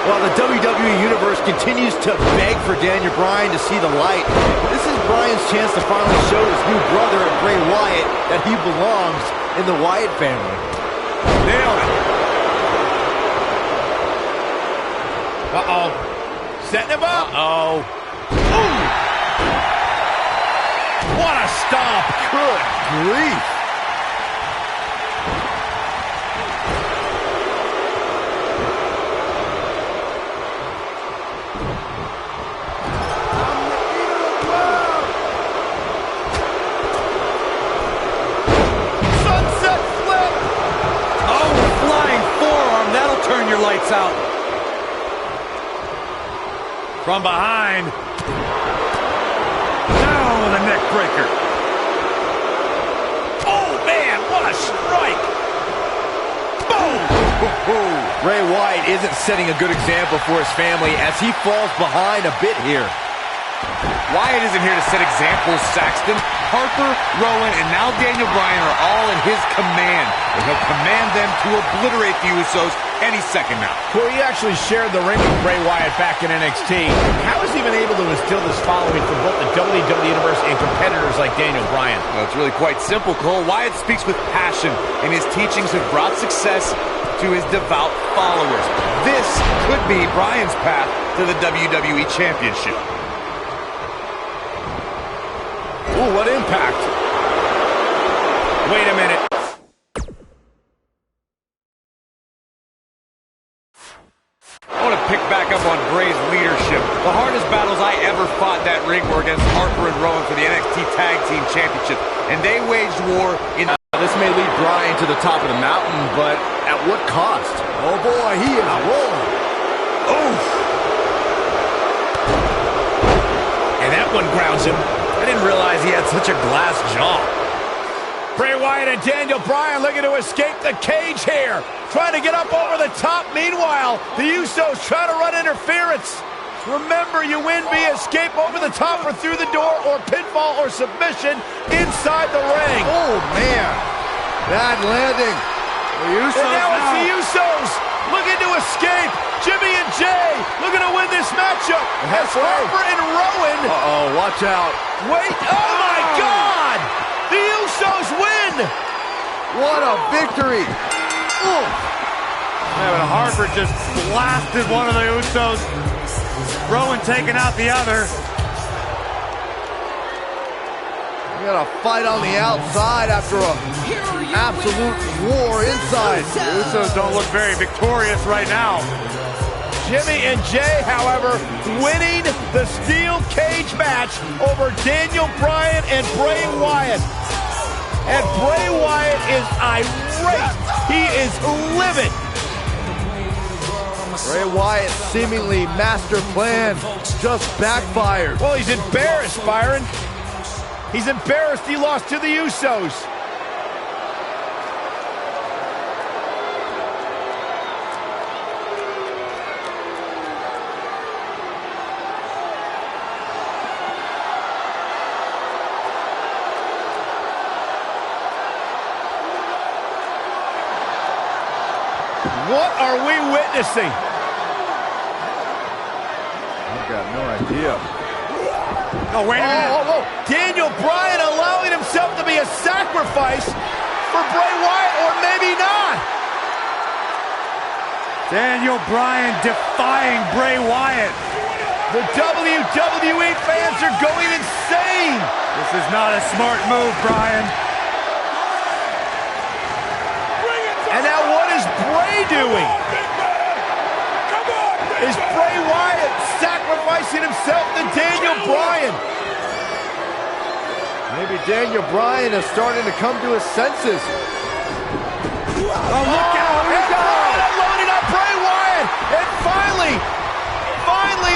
While the WWE Universe continues to beg for Daniel Bryan to see the light, this is Bryan's chance to finally show his new brother, Bray Wyatt, that he belongs in the Wyatt family. Nailed it. Uh-oh. Setting him up. Uh-oh. Ooh. What a stomp. Good grief. Sunset flip. Oh, flying forearm. That'll turn your lights out. From behind. Now the neck breaker. Oh, man, what a strike. Boom. Bray Wyatt isn't setting a good example for his family as he falls behind a bit here. Wyatt isn't here to set examples, Saxton. Harper, Rowan, and now Daniel Bryan are all in his command. And he'll command them to obliterate the Usos any second now. Corey, he actually shared the ring with Bray Wyatt back in NXT. How has he been able to instill this following for both the WWE Universe and competitors like Daniel Bryan? Well, it's really quite simple, Cole. Wyatt speaks with passion, and his teachings have brought success to his devout followers. This could be Bryan's path to the WWE Championship. Ooh, what impact. Wait a minute. I want to pick back up on Bray's leadership. The hardest battles I ever fought in that ring were against Harper and Rowan for the NXT Tag Team Championship, and they waged war in... This may lead Bryan to the top of the mountain, but at what cost? Oh boy, he is rolling. Oof. And that one grounds him. I didn't realize he had such a glass jaw. Bray Wyatt and Daniel Bryan looking to escape the cage here. Trying to get up over the top. Meanwhile, the Usos trying to run interference. Remember, you win via escape over the top or through the door or pinfall or submission inside the ring. Oh, man. Bad landing. The Usos and now it's the Usos looking to escape. Jimmy and Jay looking to win this matchup. As Harper and Rowan. Uh-oh, watch out. Wait, oh my God! The Usos win! What a victory. Ooh. And Harper just blasted one of the Usos. Rowan taking out the other. We got a fight on the outside after a absolute war inside. The Usos don't look very victorious right now. Jimmy and Jay, however, winning the steel cage match over Daniel Bryan and Bray Wyatt. And Bray Wyatt is irate. He is livid. Bray Wyatt's seemingly master plan just backfired. Well, he's embarrassed, Byron. He's embarrassed he lost to the Usos. What are we witnessing? I've got no idea. Oh, wait a minute. Daniel Bryan allowing himself to be a sacrifice for Bray Wyatt, or maybe not. Daniel Bryan defying Bray Wyatt. The WWE fans are going insane. This is not a smart move, Bryan. And now what is Bray doing? Is Bray Wyatt sacrificing himself to Daniel Bryan? Maybe Daniel Bryan is starting to come to his senses. Oh, look out! And Bryan unloading on Bray Wyatt! And finally,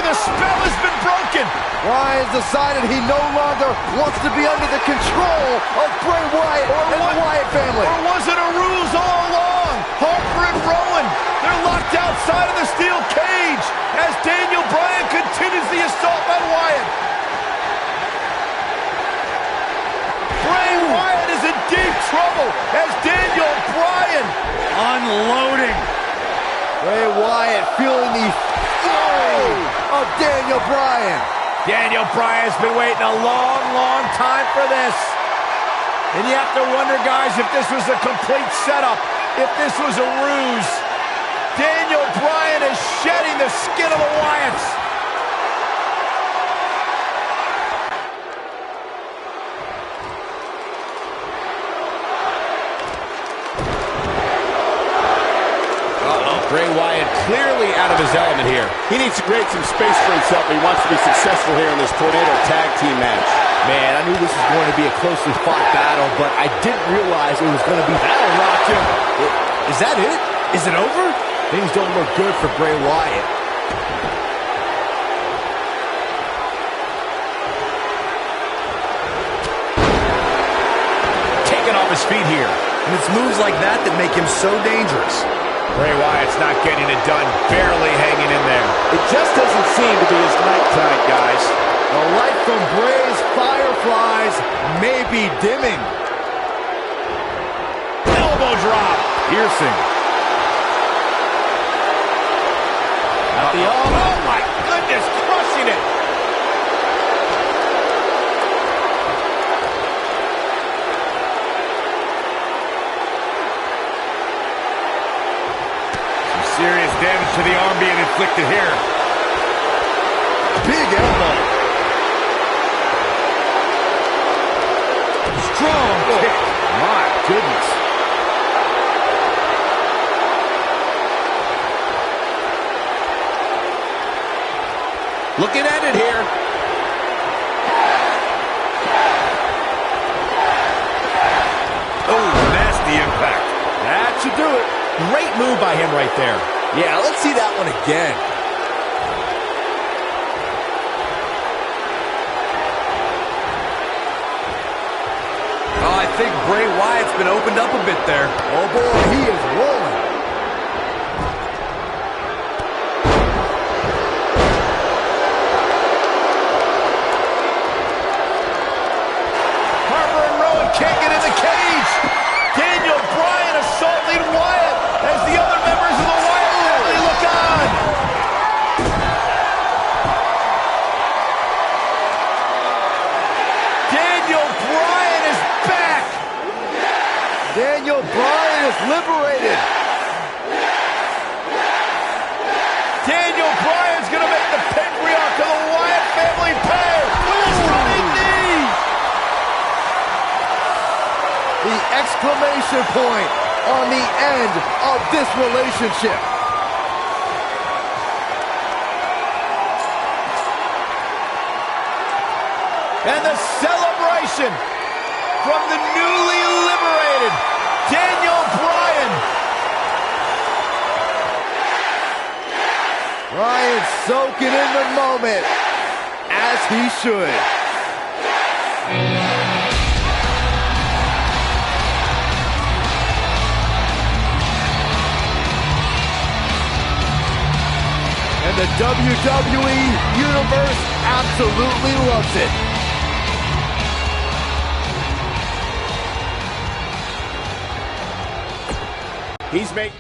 the spell has been broken. Bryan's decided he no longer wants to be under the control of Bray Wyatt and the Wyatt family. Or was it a ruse all along? Harper and Rowan, they're locked outside of the steel cage as Daniel Bryan continues the assault on Wyatt. Bray Wyatt is in deep trouble as Daniel Bryan unloading. Bray Wyatt feeling the Daniel Bryan. Daniel Bryan's been waiting a long, long time for this. And you have to wonder, guys, if this was a complete setup, if this was a ruse. Daniel Bryan is shedding the skin of the Wyatts. Bray Wyatt clearly out of his element here. He needs to create some space for himself if he wants to be successful here in this Tornado Tag Team match. Man, I knew this was going to be a closely fought battle, but I didn't realize it was going to be that'll rock him. Is that it? Is it over? Things don't look good for Bray Wyatt. Taking off his feet here. And it's moves like that that make him so dangerous. Bray Wyatt's not getting it done, barely hanging in there. It just doesn't seem to be his nighttime, guys. The light from Bray's fireflies may be dimming. Elbow drop. Piercing. At the arm. Oh my goodness, crushing it. Serious damage to the arm being inflicted here. Big elbow. Strong kick. My goodness. Looking at it here. Oh, nasty impact. That should do it. Great move by him right there. Yeah, let's see that one again. Oh, I think Bray Wyatt's been opened up a bit there. Oh boy, he is rolling. Harper and Rowan can't get in the cage. Daniel Bryan assaulting Wyatt as the other members of the Wyatt family look on. Daniel Bryan is back. Daniel Bryan is liberated. Daniel Bryan's going to make the patriarch of the Wyatt family pay with his running knee. The exclamation point on the end of this relationship. And the celebration from the newly liberated Daniel Bryan. Bryan soaking in the moment, as he should. And the WWE Universe absolutely loves it. He's making...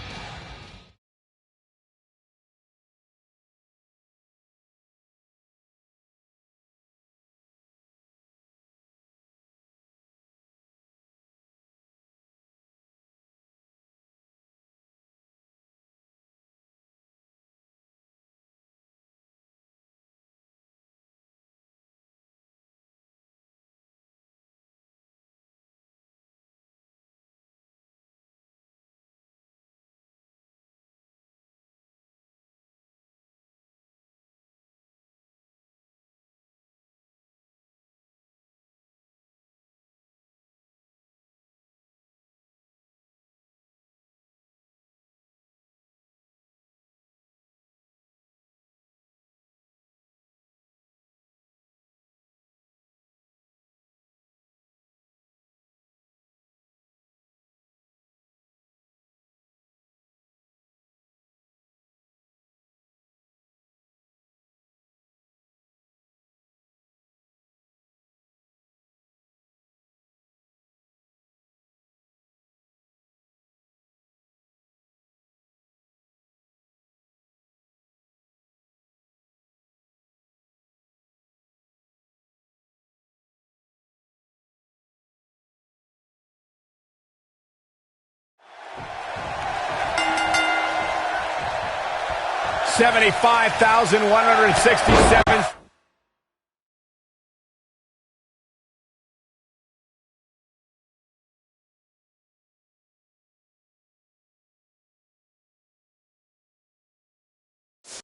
75,167.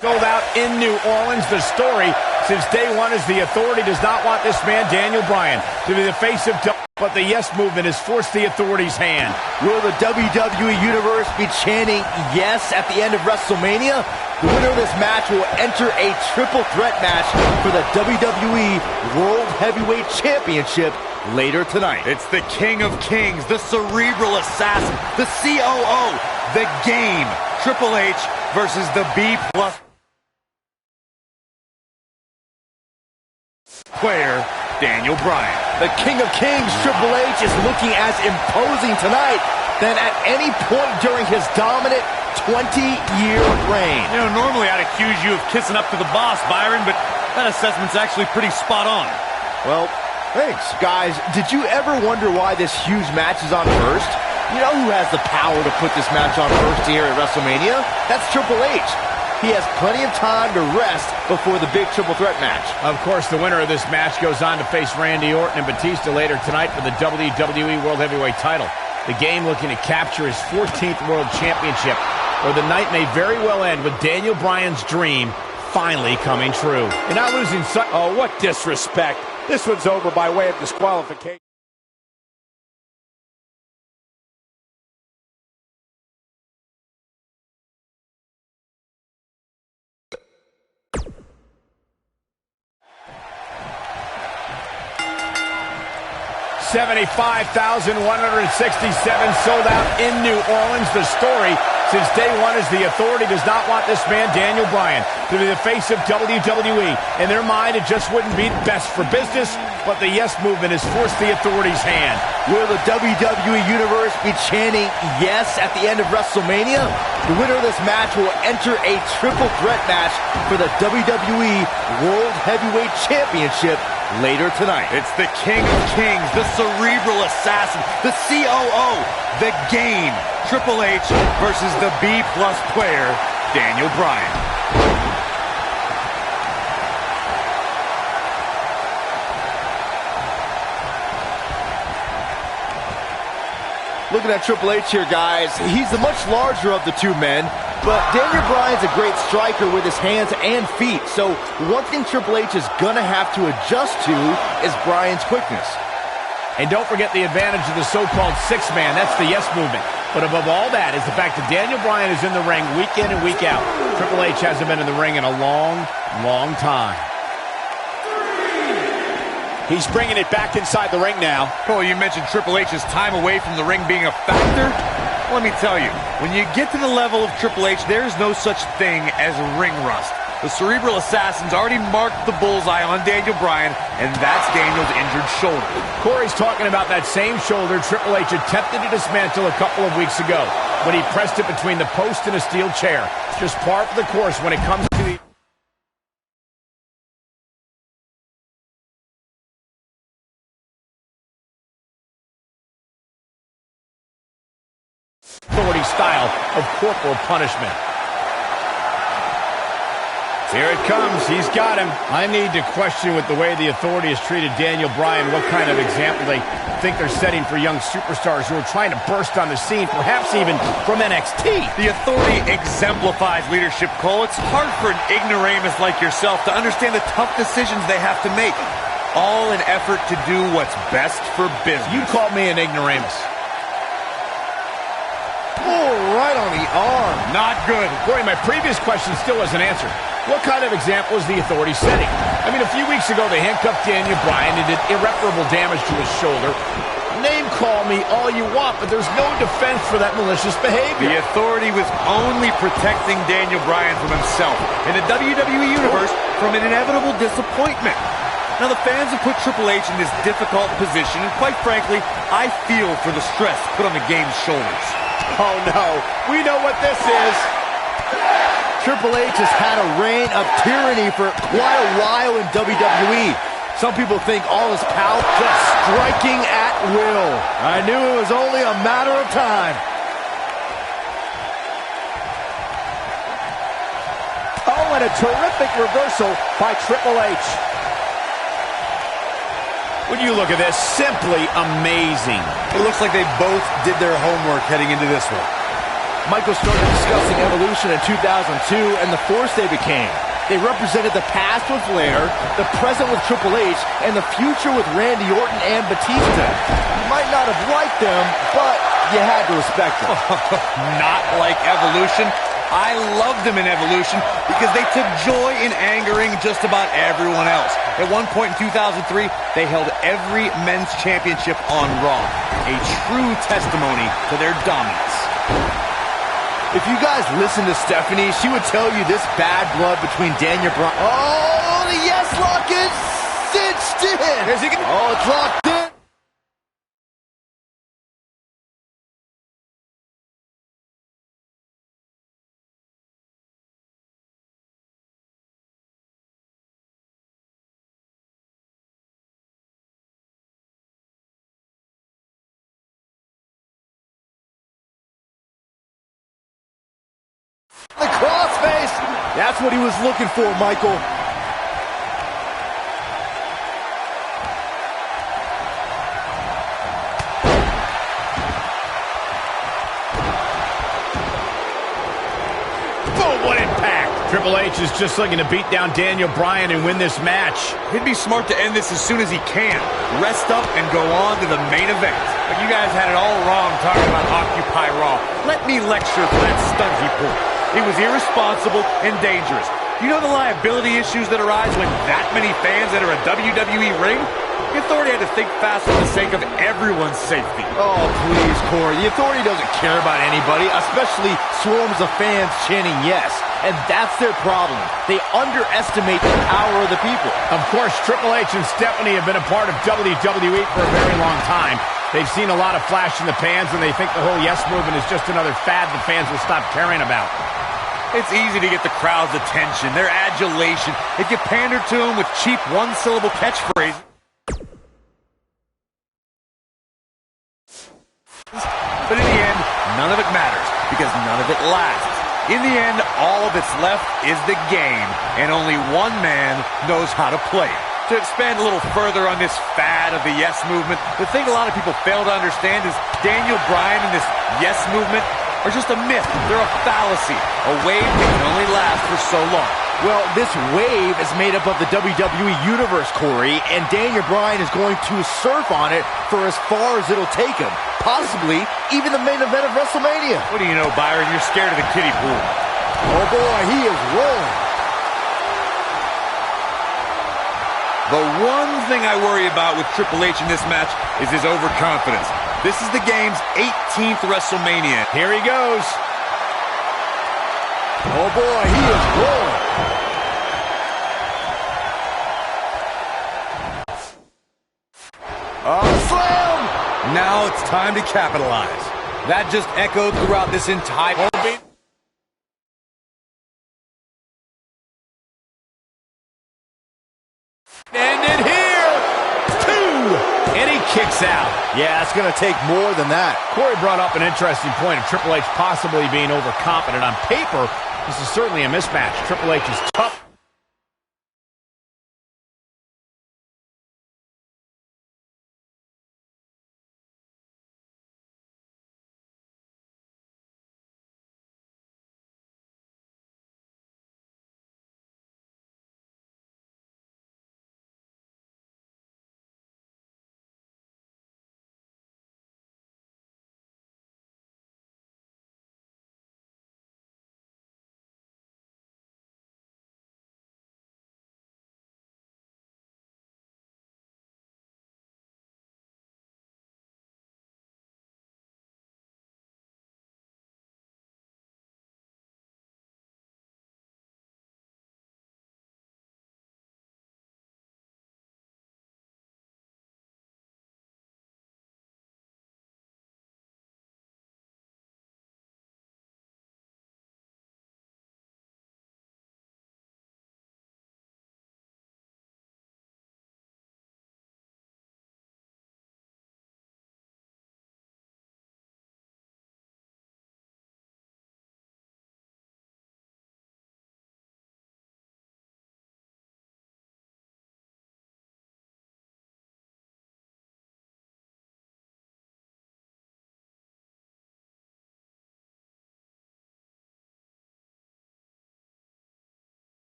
Sold out in New Orleans. The story since day one is the Authority does not want this man, Daniel Bryan, to be the face of WWE, but the Yes Movement has forced the Authority's hand. Will the WWE Universe be chanting yes at the end of WrestleMania? The winner of this match will enter a triple threat match for the WWE World Heavyweight Championship later tonight. It's the King of Kings, the Cerebral Assassin, the COO, the Game, Triple H versus the B+ player, Daniel Bryan. The King of Kings, Triple H, is looking as imposing tonight than at any point during his dominant 20-year reign. You know, normally I'd accuse you of kissing up to the boss, Byron, but that assessment's actually pretty spot on. Well, thanks. Guys, did you ever wonder why this huge match is on first? You know who has the power to put this match on first here at WrestleMania? That's Triple H. He has plenty of time to rest before the big triple threat match. Of course, the winner of this match goes on to face Randy Orton and Batista later tonight for the WWE World Heavyweight title. The Game looking to capture his 14th World Championship, where the night may very well end with Daniel Bryan's dream finally coming true. You're not losing sight. Oh, what disrespect. This one's over by way of disqualification. $75,167 sold out in New Orleans. The story since day one is the Authority does not want this man, Daniel Bryan, to be the face of WWE. In their mind, it just wouldn't be best for business, but the Yes Movement has forced the Authority's hand. Will the WWE Universe be chanting yes at the end of WrestleMania? The winner of this match will enter a triple threat match for the WWE World Heavyweight Championship later tonight. It's the King of Kings, the Cerebral Assassin, the COO, the Game, Triple H versus the B+ player, Daniel Bryan. Looking at Triple H here, guys, he's the much larger of the two men, but Daniel Bryan's a great striker with his hands and feet, so one thing Triple H is gonna have to adjust to is Bryan's quickness. And don't forget the advantage of the so-called six-man. That's the Yes Movement. But above all that is the fact that Daniel Bryan is in the ring week in and week out. Triple H hasn't been in the ring in a long, long time. He's bringing it back inside the ring now. Cole, you mentioned Triple H's time away from the ring being a factor. Let me tell you, when you get to the level of Triple H, there's no such thing as ring rust. The Cerebral Assassin's already marked the bullseye on Daniel Bryan, and that's Daniel's injured shoulder. Corey's talking about that same shoulder Triple H attempted to dismantle a couple of weeks ago when he pressed it between the post and a steel chair. Just par for the course when it comes to the Authority style of corporal punishment. Here it comes. He's got him. I need to question with the way the Authority has treated Daniel Bryan what kind of example they think they're setting for young superstars who are trying to burst on the scene, perhaps even from NXT. The Authority exemplifies leadership, Cole. It's hard for an ignoramus like yourself to understand the tough decisions they have to make, all in effort to do what's best for business. You called me an ignoramus. Oh, right on the arm. Not good. Corey, my previous question still wasn't answered. What kind of example is the Authority setting? I mean, a few weeks ago, they handcuffed Daniel Bryan and did irreparable damage to his shoulder. Name call me all you want, but there's no defense for that malicious behavior. The Authority was only protecting Daniel Bryan from himself and the WWE Universe from an inevitable disappointment. Now, the fans have put Triple H in this difficult position, and quite frankly, I feel for the stress put on the Game's shoulders. Oh, no. We know what this is. Triple H has had a reign of tyranny for quite a while in WWE. Some people think all his power just striking at will. I knew it was only a matter of time. and a terrific reversal by Triple H. When you look at this, simply amazing. It looks like they both did their homework heading into this one. Michael started discussing Evolution in 2002 and the force they became. They represented the past with Flair, the present with Triple H, and the future with Randy Orton and Batista. You might not have liked them, but you had to respect them. Not like Evolution. I loved them in Evolution because they took joy in angering just about everyone else. At one point in 2003, they held every men's championship on Raw. A true testimony to their dominance. If you guys listen to Stephanie, she would tell you this bad blood between Daniel Bryan. Oh, the yes lock is cinched in. Oh, it's locked in. The crossface. That's what he was looking for, Michael. Boom, what impact! Triple H is just looking to beat down Daniel Bryan and win this match. He'd be smart to end this as soon as he can. Rest up and go on to the main event. But you guys had it all wrong talking about Occupy Raw. Let me lecture for that stunt he pulled. It was irresponsible and dangerous. You know the liability issues that arise when that many fans enter a WWE ring? The authority had to think fast for the sake of everyone's safety. Oh, please, Corey. The authority doesn't care about anybody, especially swarms of fans chanting yes. And that's their problem. They underestimate the power of the people. Of course, Triple H and Stephanie have been a part of WWE for a very long time. They've seen a lot of flash in the pans, and they think the whole yes movement is just another fad the fans will stop caring about. It's easy to get the crowd's attention, their adulation, if you pander to them with cheap one-syllable catchphrases. But in the end, none of it matters, because none of it lasts. In the end, all that's left is the game, and only one man knows how to play it. To expand a little further on this fad of the yes movement, the thing a lot of people fail to understand is Daniel Bryan and this yes movement are just a myth. They're a fallacy, a wave that can only last for so long. Well, this wave is made up of the WWE Universe, Corey, and Daniel Bryan is going to surf on it for as far as it'll take him. Possibly even the main event of WrestleMania. What do you know, Byron? You're scared of the kiddie pool. Oh boy, he is rolling. The one thing I worry about with Triple H in this match is his overconfidence. This is the game's 18th WrestleMania. Here he goes. Oh boy, he is rolling. Oh, slam! Now it's time to capitalize. That just echoed throughout this entire... And in here, 2, and he kicks out. Yeah, it's going to take more than that. Corey brought up an interesting point of Triple H possibly being overconfident. On paper, this is certainly a mismatch. Triple H is tough.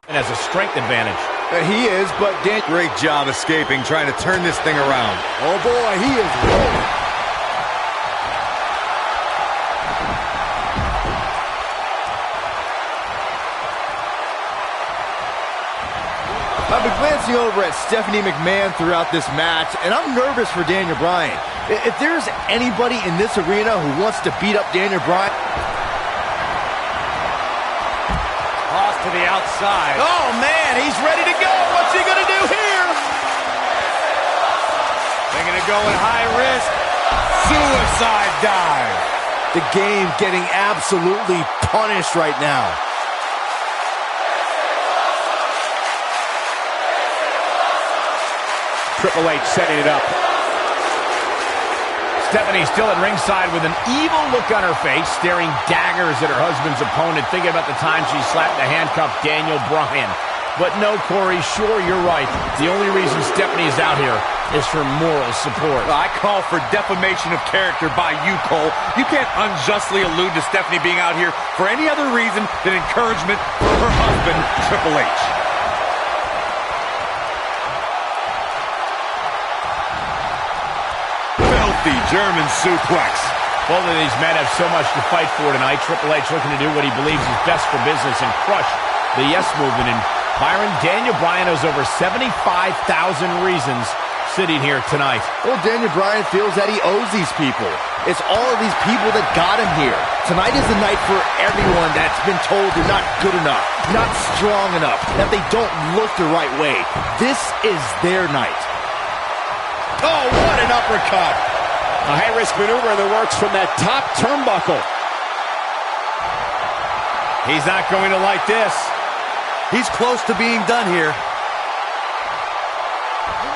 And has a strength advantage. He is, but Great job escaping, trying to turn this thing around. oh boy, he is rolling. I've been glancing over at Stephanie McMahon throughout this match, and I'm nervous for Daniel Bryan. If there's anybody in this arena who wants to beat up Daniel Bryan... Cross to the outside. Oh, man, he's ready to go. What's he going to do here? They're going to go at high risk. Suicide dive. The game getting absolutely punished right now. Triple H setting it up. Stephanie still at ringside with an evil look on her face, staring daggers at her husband's opponent, thinking about the time she slapped the handcuffed Daniel Bryan. But no, Corey, sure, you're right. The only reason Stephanie is out here is for moral support. I call for defamation of character by you, Cole. You can't unjustly allude to Stephanie being out here for any other reason than encouragement for her husband, Triple H. Filthy German suplex. Both of these men have so much to fight for tonight. Triple H looking to do what he believes is best for business and crush the yes movement. And Byron, Daniel Bryan has over 75,000 reasons sitting here tonight. Well, Daniel Bryan feels that he owes these people. It's all of these people that got him here. Tonight is the night for everyone that's been told they're not good enough, not strong enough, that they don't look the right way. This is their night. Oh, what an uppercut. A high-risk maneuver in the works from that top turnbuckle. He's not going to like this. He's close to being done here.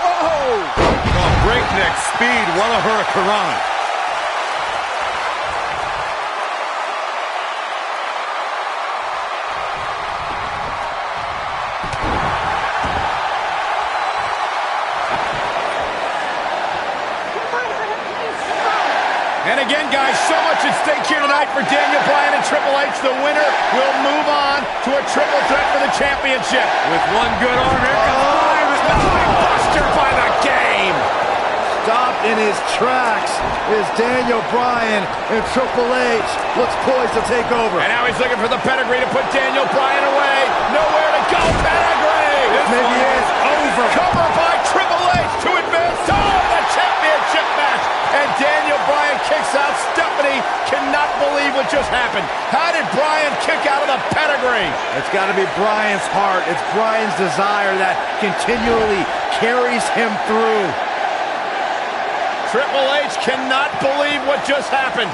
Whoa! Oh, breakneck speed, what a hurricanrana. And again, guys, so much at stake here tonight for Daniel Bryan and Triple H. The winner will move on to a triple threat for the championship. With one good arm, here comes Bryan. Buster by the game. Stopped in his tracks is Daniel Bryan, and Triple H looks poised to take over. And now he's looking for the pedigree to put Daniel Bryan away. Nowhere to go, pedigree. This maybe is over. Cover by Triple H to advance to the championship match. And Daniel Bryan kicks out. Stephanie cannot believe what just happened. How did Bryan kick out of the pedigree? It's got to be Bryan's heart. It's Bryan's desire that continually carries him through. Triple H cannot believe what just happened.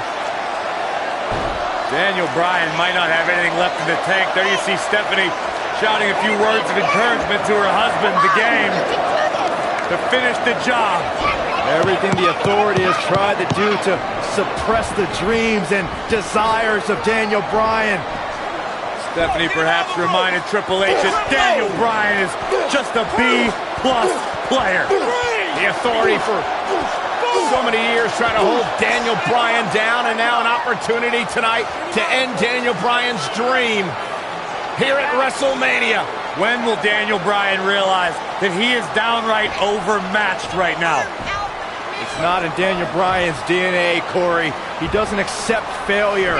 Daniel Bryan might not have anything left in the tank. There you see Stephanie shouting a few words of encouragement to her husband, the game, to finish the job. Everything the authority has tried to do to suppress the dreams and desires of Daniel Bryan. Stephanie perhaps reminded Triple H that Daniel Bryan is just a B-plus player. The authority for so many years trying to hold Daniel Bryan down, and now an opportunity tonight to end Daniel Bryan's dream here at WrestleMania. When will Daniel Bryan realize that he is downright overmatched right now? It's not in Daniel Bryan's DNA, Corey. He doesn't accept failure.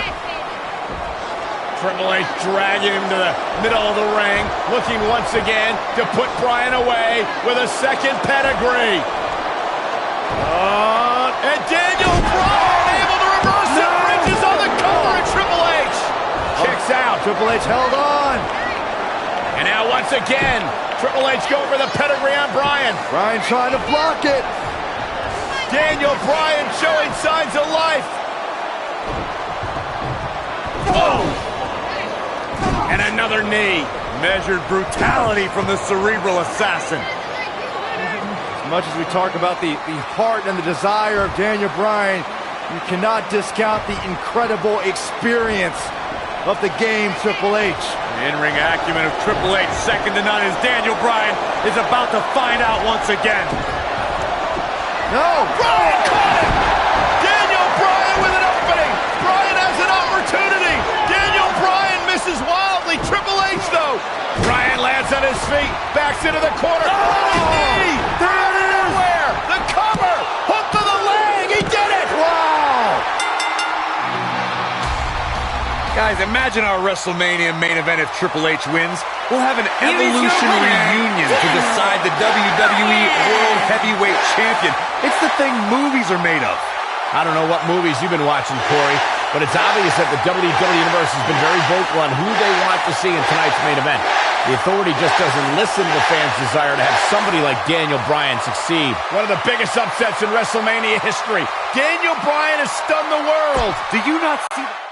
Triple H dragging him to the middle of the ring, looking once again to put Bryan away with a second pedigree. And Daniel Bryan able to reverse it. Bridges on the cover, and Triple H kicks out. Triple H held on. And now once again, Triple H going for the pedigree on Bryan. Bryan trying to block it. Daniel Bryan showing signs of life. Oh! And another knee. Measured brutality from the cerebral assassin. As much as we talk about the heart and the desire of Daniel Bryan, you cannot discount the incredible experience of the game, Triple H. The in-ring acumen of Triple H, second to none, as Daniel Bryan is about to find out once again. No! Bryan caught it! Daniel Bryan with an opening! Bryan has an opportunity! Daniel Bryan misses wildly! Triple H, though! Bryan lands lands on his feet, backs into the corner. Oh! There it is! Where? The cover! Hook to the leg! He did it! Wow! Guys, imagine our WrestleMania main event if Triple H wins. We'll have an Evolution reunion to decide the WWE World Heavyweight Champion. It's the thing movies are made of. I don't know what movies you've been watching, Corey, but it's obvious that the WWE Universe has been very vocal on who they want to see in tonight's main event. The Authority just doesn't listen to the fans' desire to have somebody like Daniel Bryan succeed. One of the biggest upsets in WrestleMania history. Daniel Bryan has stunned the world. Do you not see that?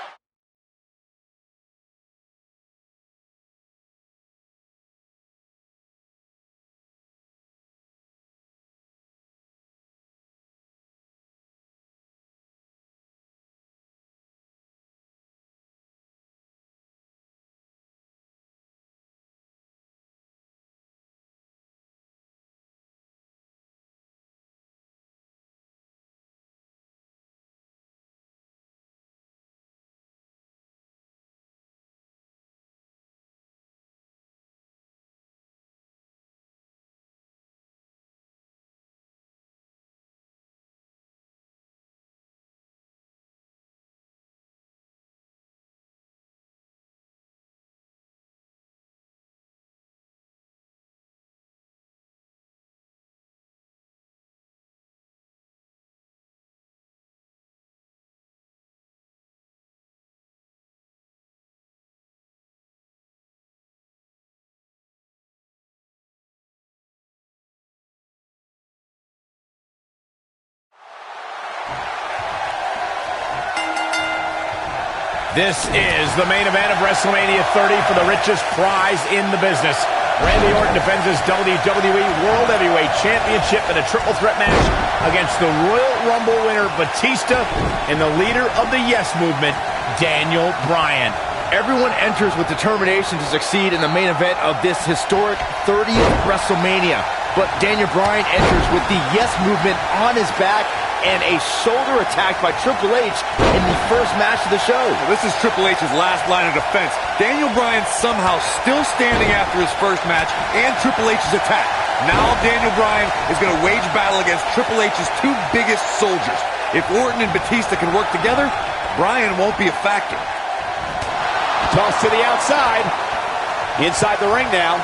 This is the main event of WrestleMania 30 for the richest prize in the business. Randy Orton defends his WWE World Heavyweight Championship in a triple threat match against the Royal Rumble winner Batista and the leader of the Yes Movement, Daniel Bryan. Everyone enters with determination to succeed in the main event of this historic 30th WrestleMania. But Daniel Bryan enters with the Yes Movement on his back and a shoulder attack by Triple H in the first match of the show. This is Triple H's last line of defense. Daniel Bryan somehow still standing after his first match and Triple H's attack. Now Daniel Bryan is going to wage battle against Triple H's two biggest soldiers. If Orton and Batista can work together, Bryan won't be a factor. Toss to the outside. Inside the ring now.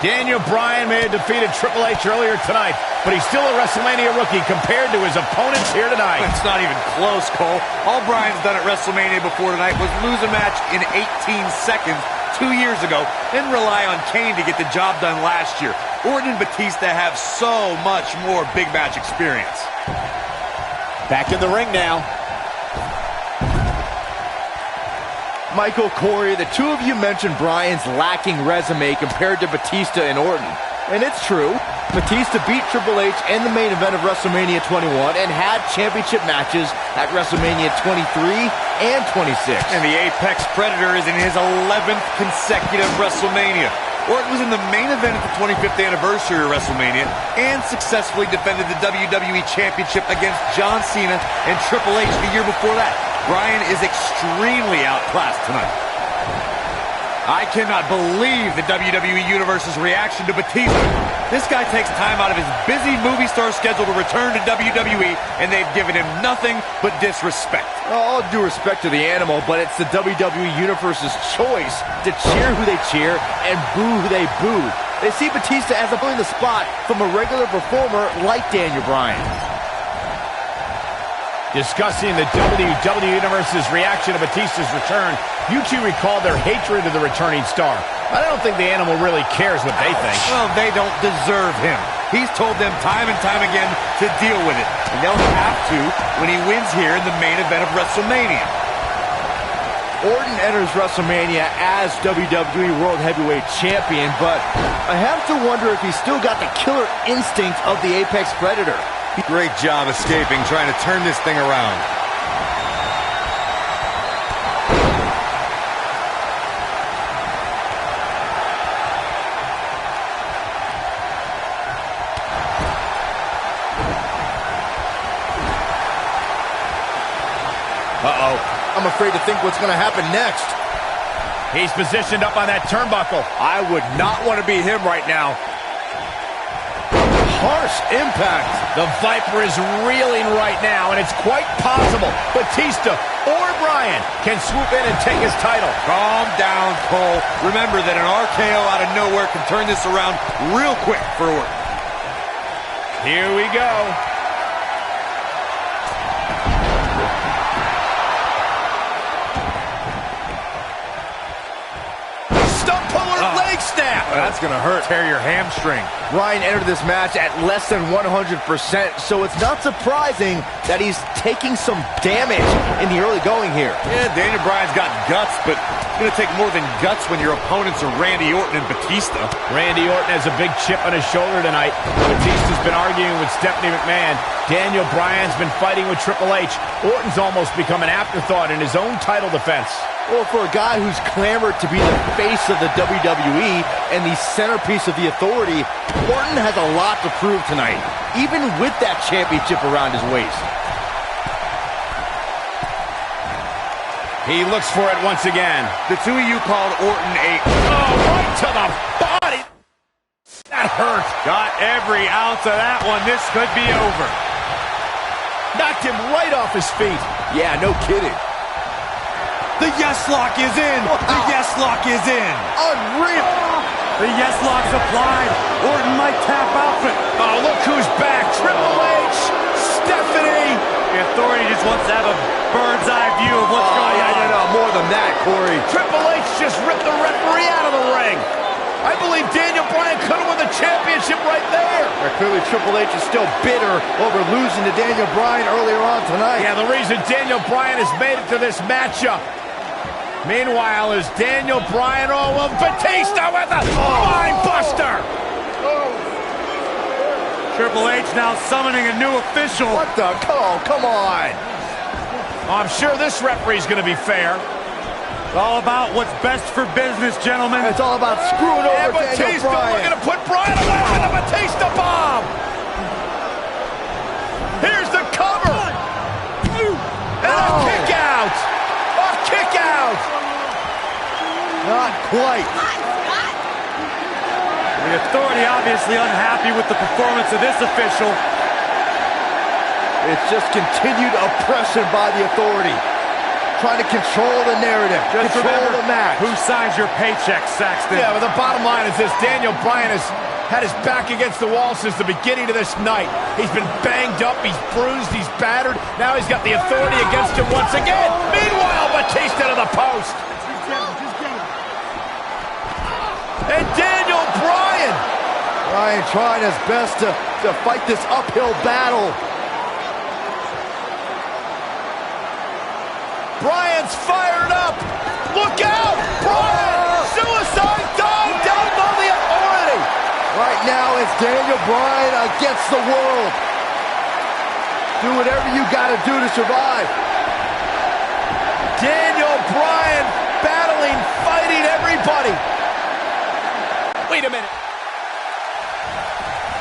Daniel Bryan may have defeated Triple H earlier tonight, but he's still a WrestleMania rookie compared to his opponents here tonight. It's not even close, Cole. All Bryan's done at WrestleMania before tonight was lose a match in 18 seconds 2 years ago, then rely on Kane to get the job done last year. Orton and Batista have so much more big match experience. Back in the ring now. Michael, Corey, the two of you mentioned Bryan's lacking resume compared to Batista and Orton. And it's true. Batista beat Triple H in the main event of WrestleMania 21 and had championship matches at WrestleMania 23 and 26. And the Apex Predator is in his 11th consecutive WrestleMania. Orton was in the main event at the 25th anniversary of WrestleMania and successfully defended the WWE Championship against John Cena and Triple H the year before that. Bryan is extremely outclassed tonight. I cannot believe the WWE Universe's reaction to Batista. This guy takes time out of his busy movie star schedule to return to WWE, and they've given him nothing but disrespect. All due respect to the animal, but it's the WWE Universe's choice to cheer who they cheer and boo who they boo. They see Batista as a pulling the spot from a regular performer like Daniel Bryan. Discussing the WWE Universe's reaction to Batista's return, you two recall their hatred of the returning star. I don't think the animal really cares what they think. Well, they don't deserve him. He's told them time and time again to deal with it. And they'll have to when he wins here in the main event of WrestleMania. Orton enters WrestleMania as WWE World Heavyweight Champion, but I have to wonder if he's still got the killer instinct of the Apex Predator. Great job escaping, trying to turn this thing around. afraid to think what's going to happen next. He's positioned up on that turnbuckle. I would not want to be him right now. Harsh impact. The Viper is reeling right now, and it's quite possible Batista or Bryan can swoop in and take his title. Calm down, Cole. Remember that an RKO out of nowhere can turn this around real quick for Orton. Here we go. Leg snap. That's going to hurt. Tear your hamstring. Bryan entered this match at less than 100%, so it's not surprising that he's taking some damage in the early going here. Yeah, Daniel Bryan's got guts, but it's going to take more than guts when your opponents are Randy Orton and Batista. Randy Orton has a big chip on his shoulder tonight. Batista's been arguing with Stephanie McMahon. Daniel Bryan's been fighting with Triple H. Orton's almost become an afterthought in his own title defense. Well, for a guy who's clamored to be the face of the WWE and the centerpiece of the Authority, Orton has a lot to prove tonight, even with that championship around his waist. He looks for it once again. The two of you called Orton a... Oh, right to the body. That hurt. Got every ounce of that one. This could be over. Knocked him right off his feet. Yeah, no kidding. The yes lock is in! Wow. The yes lock is in! Unreal! The yes lock's applied. Orton might tap out. Oh, look who's back. Triple H, Stephanie. The Authority just wants to have a bird's eye view of what's going on. No, more than that, Corey. Triple H just ripped the referee out of the ring. I believe Daniel Bryan could have won the championship right there. Clearly, Triple H is still bitter over losing to Daniel Bryan earlier on tonight. Yeah, the reason Daniel Bryan has made it to this matchup. Meanwhile, is Daniel Bryan, Batista with a mind buster. Triple H now summoning a new official. What the? Oh, come on. I'm sure this referee's going to be fair. It's all about what's best for business, gentlemen. It's all about screwing over Daniel Batista Bryan. looking to put Bryan away with the Batista bomb. Here's the cover. And a kick out. A kick out. Not quite. The Authority obviously unhappy with the performance of this official. It's just continued oppression by the Authority. Trying to control the narrative, Just control remember the match. who signs your paycheck, Saxton. Yeah, but the bottom line is this. Daniel Bryan has had his back against the wall since the beginning of this night. He's been banged up, he's bruised, he's battered. Now he's got the Authority against him once again. Meanwhile, Batista to the post. And Daniel Bryan. Bryan trying his best to fight this uphill battle. Bryan's fired up. Look out! Bryan! Suicide dive down on the Authority. Right now, it's Daniel Bryan against the world. Do whatever you got to do to survive. Daniel Bryan battling, fighting everybody. Wait a minute.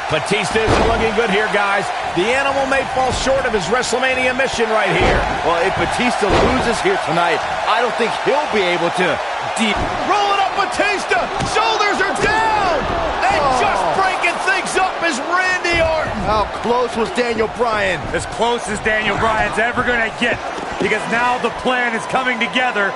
Batista isn't looking good here, guys. The animal may fall short of his WrestleMania mission right here. Well, if Batista loses here tonight, I don't think he'll be able to Rolling up Batista. Shoulders are down. And just breaking things up is Randy Orton. How close was Daniel Bryan? As close as Daniel Bryan's ever going to get, because now the plan is coming together,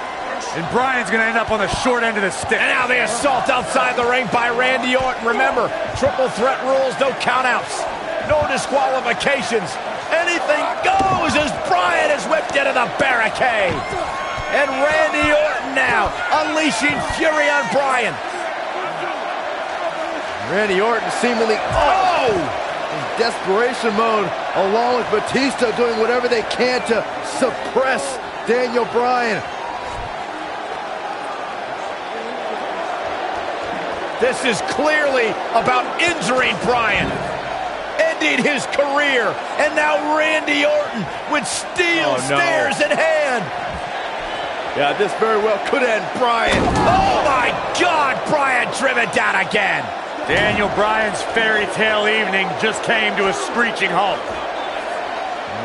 and Bryan's going to end up on the short end of the stick. And now the assault outside the ring by Randy Orton. Remember, triple threat rules, no countouts, no disqualifications. Anything goes as Bryan is whipped into the barricade. And Randy Orton now unleashing fury on Bryan. Randy Orton seemingly in desperation mode, along with Batista doing whatever they can to suppress Daniel Bryan. This is clearly about injuring Bryan, ending his career, and now Randy Orton with steel stairs in hand. Yeah, this very well could end Bryan. Oh my God, Bryan driven down again. Daniel Bryan's fairy tale evening just came to a screeching halt.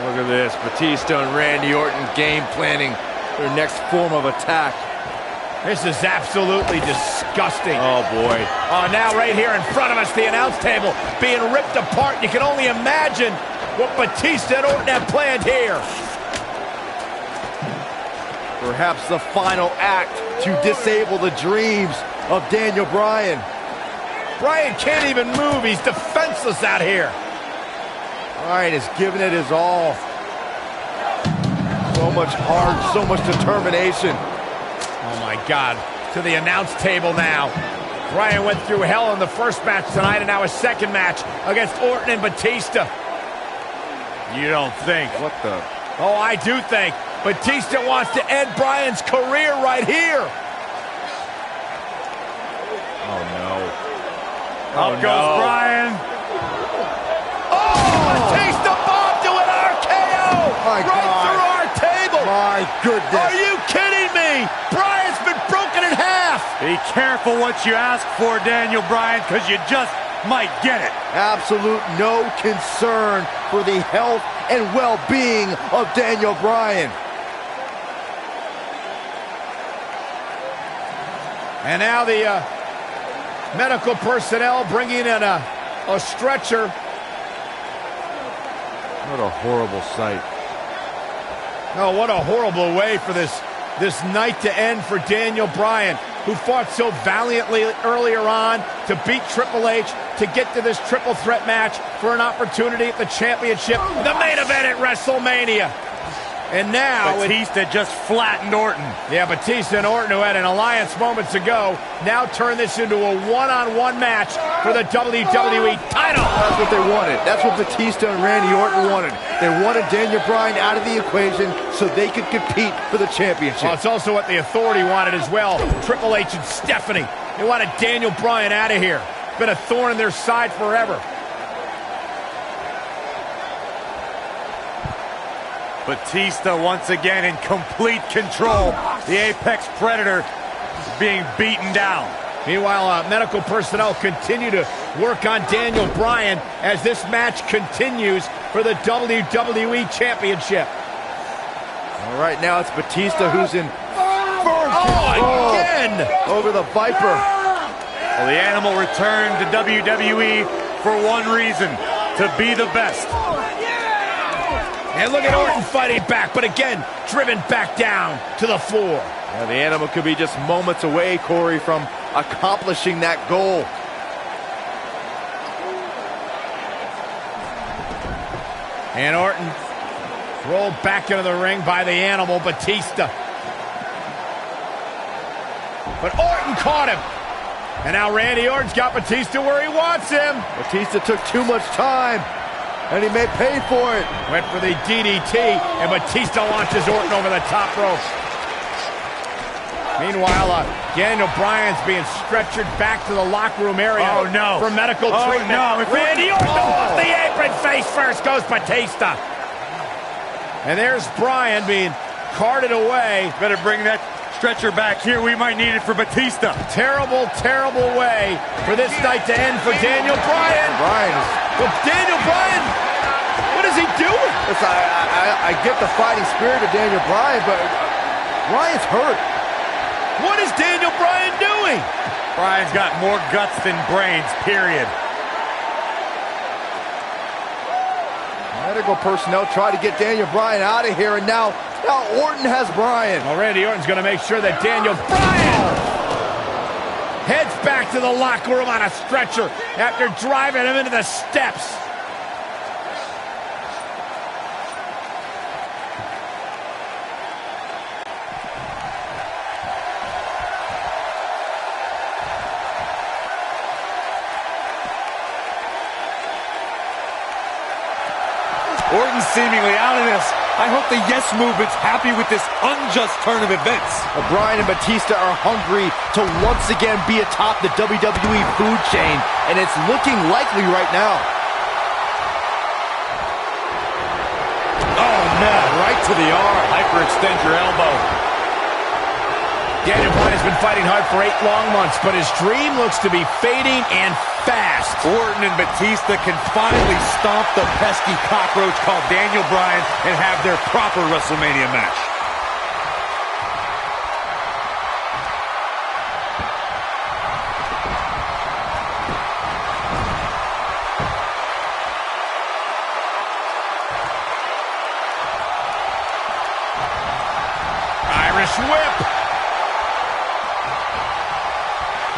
Look at this, Batista and Randy Orton game planning their next form of attack. This is absolutely disgusting. Oh, boy. Oh, now right here in front of us, the announce table being ripped apart. You can only imagine what Batista and Orton have planned here. Perhaps the final act to disable the dreams of Daniel Bryan. Bryan can't even move. He's defenseless out here. Bryan is giving it his all. So much heart, so much determination. Oh, my God. To the announce table now. Bryan went through hell in the first match tonight, and now a second match against Orton and Batista. You don't think? What the? Oh, I do think. Batista wants to end Bryan's career right here. Oh, no. Up goes Bryan. Oh, Batista bombed to an RKO. My right God. through our table. My goodness. Are you kidding me? Bryan's been broken in half. Be careful what you ask for, Daniel Bryan, because you just might get it. Absolute no concern for the health and well-being of Daniel Bryan. And now the medical personnel bringing in a stretcher. What a horrible sight. Oh, what a horrible way for this night to end for Daniel Bryan, who fought so valiantly earlier on to beat Triple H, to get to this triple threat match for an opportunity at the championship, the main event at WrestleMania. And now Batista just flattened Orton. Yeah, Batista and Orton, who had an alliance moments ago, now turn this into a one-on-one match for the WWE title. That's what they wanted. That's what Batista and Randy Orton wanted. They wanted Daniel Bryan out of the equation so they could compete for the championship. Well, it's also what the Authority wanted as well. Triple H and Stephanie. They wanted Daniel Bryan out of here. Been a thorn in their side forever. Batista once again in complete control. The Apex Predator being beaten down. Meanwhile, medical personnel continue to work on Daniel Bryan as this match continues for the WWE Championship. All right, now it's Batista who's in firm control again over the Viper. Well, the animal returned to WWE for one reason, to be the best. And look at Orton fighting back, but again, driven back down to the floor. Yeah, the animal could be just moments away, Corey, from accomplishing that goal. And Orton rolled back into the ring by the animal, Batista. But Orton caught him. And now Randy Orton's got Batista where he wants him. Batista took too much time, and he may pay for it. Went for the DDT, and Batista launches Orton over the top rope. Meanwhile, Daniel Bryan's being stretchered back to the locker room area for medical treatment. No. Randy Orton off the apron, face first goes Batista. And there's Bryan being carted away. Better bring that stretcher back here. We might need it for Batista. Terrible, terrible way for this night to end for Daniel Bryan. Well, Daniel Bryan, what is he doing? Listen, I get the fighting spirit of Daniel Bryan, but Bryan's hurt. What is Daniel Bryan doing? Bryan's got more guts than brains, period. Medical personnel try to get Daniel Bryan out of here, and now Orton has Bryan. Well, Randy Orton's going to make sure that Daniel Bryan heads back to the locker room on a stretcher after driving him into the steps. Orton seemingly out of this. I hope the Yes Movement's happy with this unjust turn of events. Bryan and Batista are hungry to once again be atop the WWE food chain, and it's looking likely right now. Oh, no, right to the arm. Hyperextend your elbow. Daniel Bryan has been fighting hard for 8 long months, but his dream looks to be fading and fast. Orton and Batista can finally stomp the pesky cockroach called Daniel Bryan and have their proper WrestleMania match.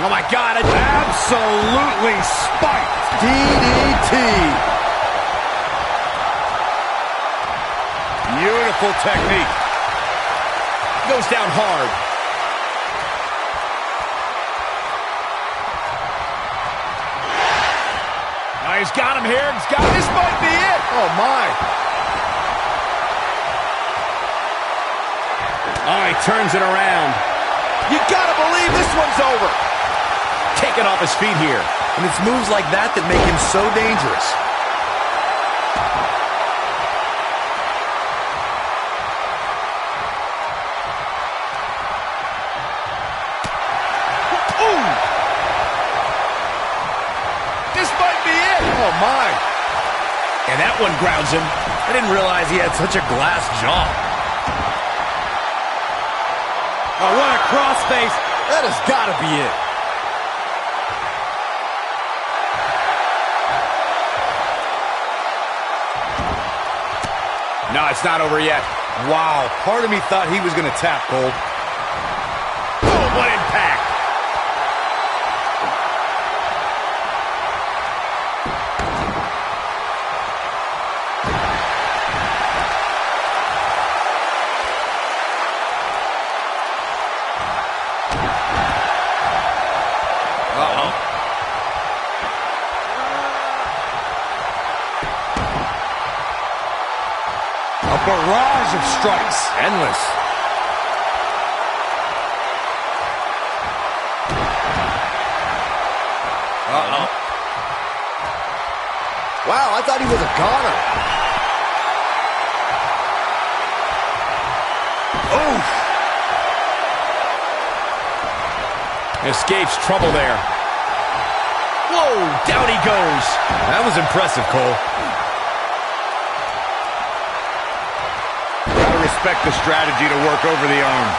Oh, my God. Absolutely spiked. DDT. Beautiful technique. Goes down hard. Oh, he's got him here. This might be it. Oh, my. Oh, he turns it around. You gotta believe this one's over. Taken off his feet here. And it's moves like that that make him so dangerous. Ooh! This might be it. Oh, my. And that one grounds him. I didn't realize he had such a glass jaw. Oh, what a crossface. That has got to be it. No, it's not over yet. Wow, part of me thought he was going to tap, Cole. Oh, what impact. Uh-oh. A barrage of strikes. Endless. Uh-oh. Wow, I thought he was a goner. Oof. Escapes trouble there. Whoa, down he goes. That was impressive, Cole. Gotta respect the strategy to work over the arm.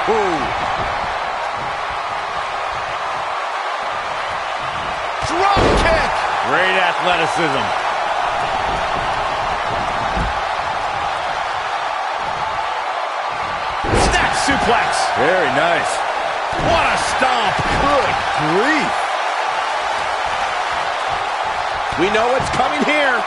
Boom! Drop kick! Great athleticism. Snap suplex. Very nice. What a stomp. Good grief. We know what's coming here.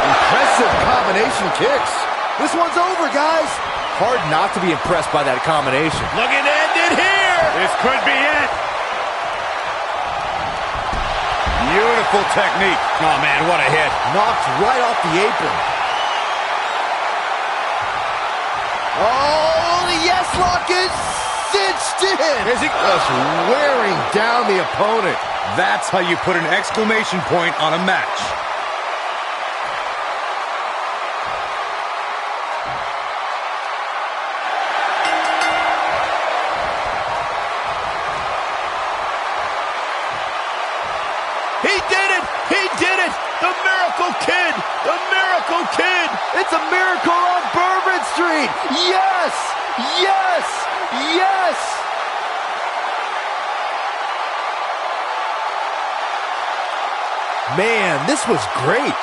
Impressive combination kicks. This one's over, guys. Hard not to be impressed by that combination. Looking to end it here. This could be it. Beautiful technique. Oh, man, what a hit. Knocked right off the apron. Oh, the yes lock is cinched in. Is he just wearing down the opponent? That's how you put an exclamation point on a match. He did it! He did it! The Miracle Kid! The Miracle Kid! It's a miracle on Bourbon Street. Yes! Yes! Yes! Man, this was great.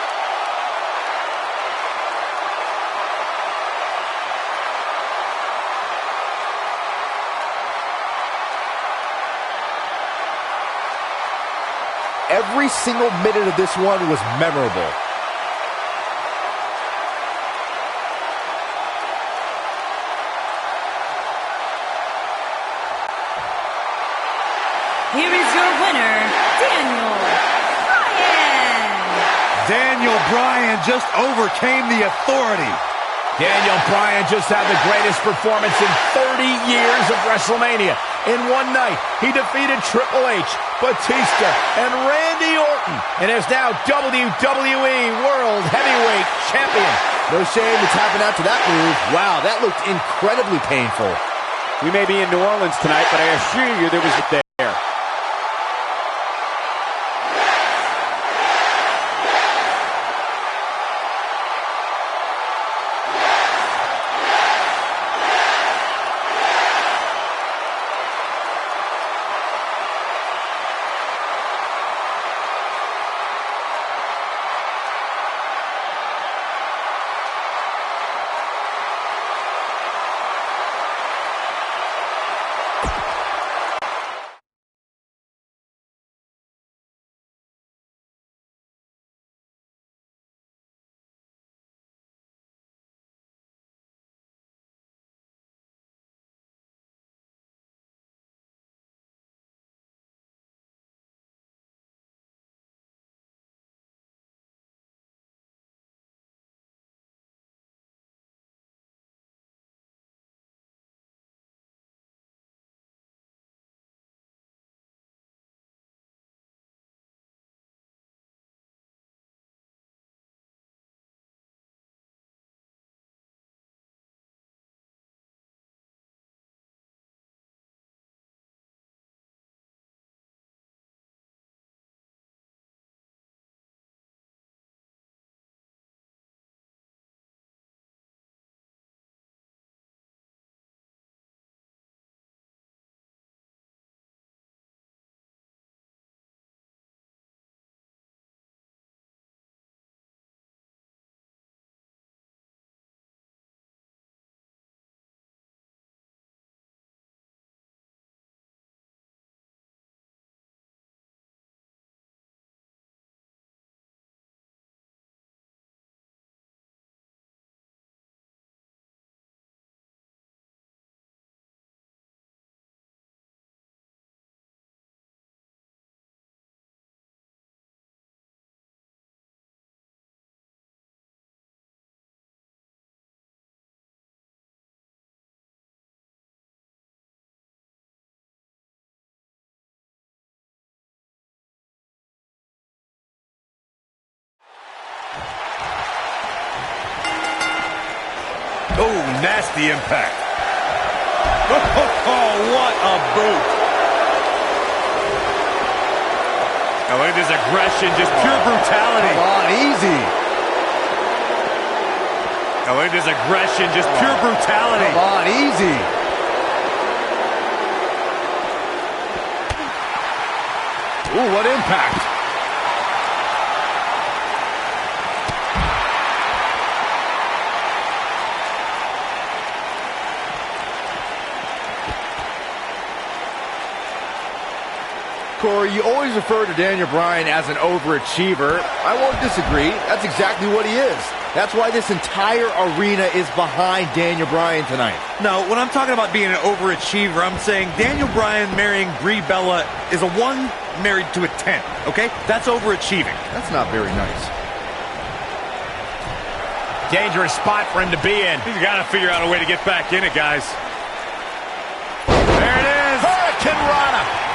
Every single minute of this one was memorable. Here is your winner, Daniel Bryan. Daniel Bryan just overcame the authority. Daniel Bryan just had the greatest performance in 30 years of WrestleMania. In one night, he defeated Triple H, Batista, and Randy Orton, and is now WWE World Heavyweight Champion. No shame to tapping out to that move. Wow, that looked incredibly painful. We may be in New Orleans tonight, but I assure you there was a there. Oh, nasty impact. Oh, what a boot. Now look at this aggression, just pure brutality. Come on, easy. Now look at this aggression, just pure brutality. Come on, easy. Ooh, what impact. Corey, you always refer to Daniel Bryan as an overachiever. I won't disagree. That's exactly what he is. That's why this entire arena is behind Daniel Bryan tonight. No, when I'm talking about being an overachiever, I'm saying Daniel Bryan marrying Brie Bella is a 1 married to a 10, okay? That's overachieving. That's not very nice. Dangerous spot for him to be in. He's got to figure out a way to get back in it, guys. There it is. Hurricane Rana.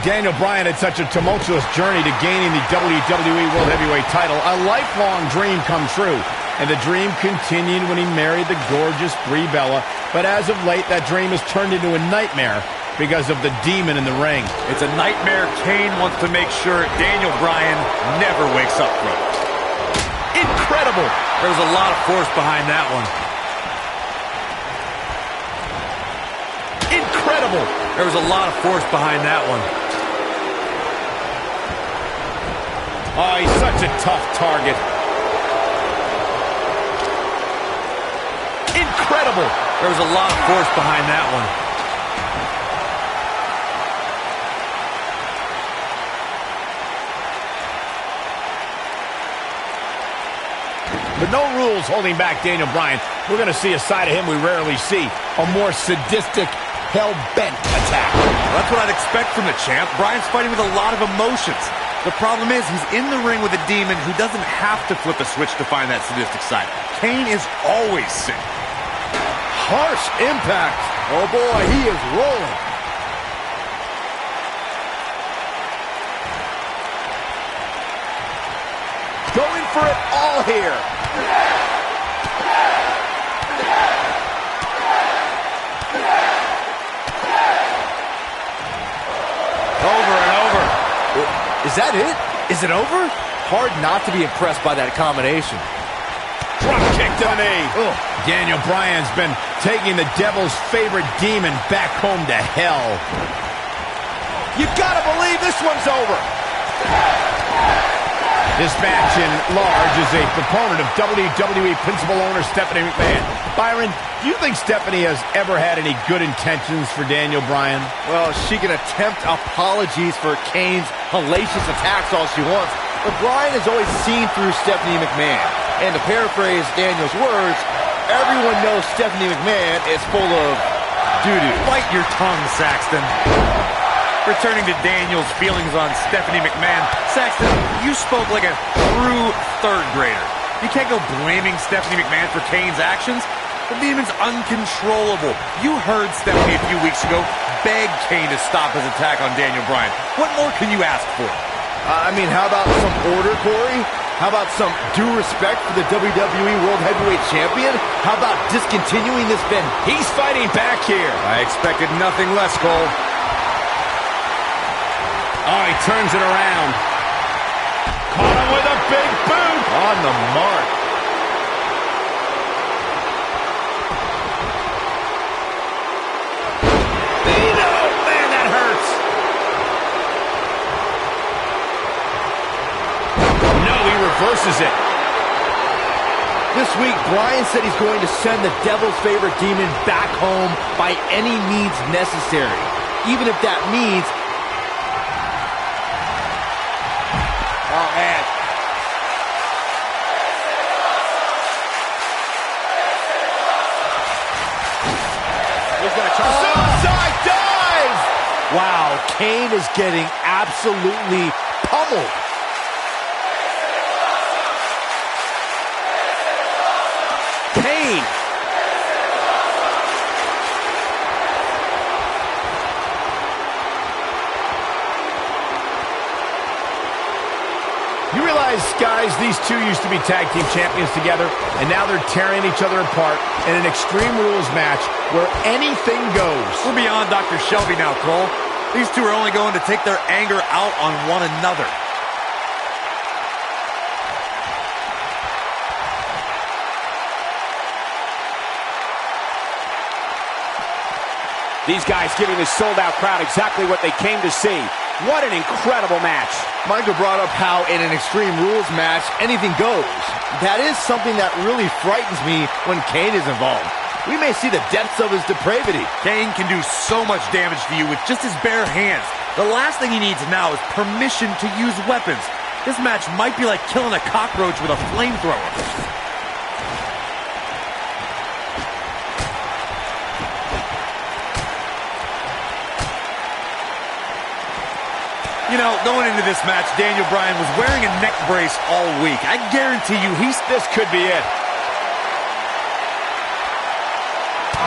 Daniel Bryan had such a tumultuous journey to gaining the WWE World Heavyweight title. A lifelong dream come true. And the dream continued when he married the gorgeous Brie Bella. But as of late, that dream has turned into a nightmare because of the demon in the ring. It's a nightmare Kane wants to make sure Daniel Bryan never wakes up from. Incredible! There's a lot of force behind that one. Incredible! There was a lot of force behind that one. Oh, he's such a tough target. Incredible! There was a lot of force behind that one. With no rules holding back Daniel Bryan, we're going to see a side of him we rarely see. A more sadistic, hell-bent attack. Well, that's what I'd expect from the champ. Bryan's fighting with a lot of emotions. The problem is he's in the ring with a demon who doesn't have to flip a switch to find that sadistic side. Kane is always sick. Harsh impact. Oh boy, he is rolling. Going for it all here. Over and over. Is that it? Is it over? Hard not to be impressed by that combination. Drop kick to the knee. Ugh. Daniel Bryan's been taking the devil's favorite demon back home to hell. You gotta believe this one's over. This match in large is a proponent of WWE principal owner Stephanie McMahon. Byron, do you think Stephanie has ever had any good intentions for Daniel Bryan? Well, she can attempt apologies for Kane's hellacious attacks all she wants, but Bryan has always seen through Stephanie McMahon. And to paraphrase Daniel's words, everyone knows Stephanie McMahon is full of doo-doo. Bite your tongue, Saxton. Returning to Daniel's feelings on Stephanie McMahon, Saxton, you spoke like a true third grader. You can't go blaming Stephanie McMahon for Kane's actions. The demon's uncontrollable. You heard Stephanie a few weeks ago beg Kane to stop his attack on Daniel Bryan. What more can you ask for? I mean, how about some order, Corey? How about some due respect for the WWE World Heavyweight Champion? How about discontinuing this Ben? He's fighting back here. I expected nothing less, Cole. Oh, he turns it around. Caught him with a big boot. On the mark. Man, that hurts. No, he reverses it. This week, Bryan said he's going to send the devil's favorite demon back home by any means necessary. Even if that means... Oh, man. He's going to try suicide dive. Wow, Kane is getting absolutely pummeled. Kane. You realize, guys, these two used to be tag team champions together, and now they're tearing each other apart in an Extreme Rules match where anything goes. We're beyond Dr. Shelby now, Cole. These two are only going to take their anger out on one another. These guys giving the sold-out crowd exactly what they came to see. What an incredible match. Michael brought up how in an Extreme Rules match, anything goes. That is something that really frightens me when Kane is involved. We may see the depths of his depravity. Kane can do so much damage to you with just his bare hands. The last thing he needs now is permission to use weapons. This match might be like killing a cockroach with a flamethrower. You know, going into this match, Daniel Bryan was wearing a neck brace all week. I guarantee you this could be it.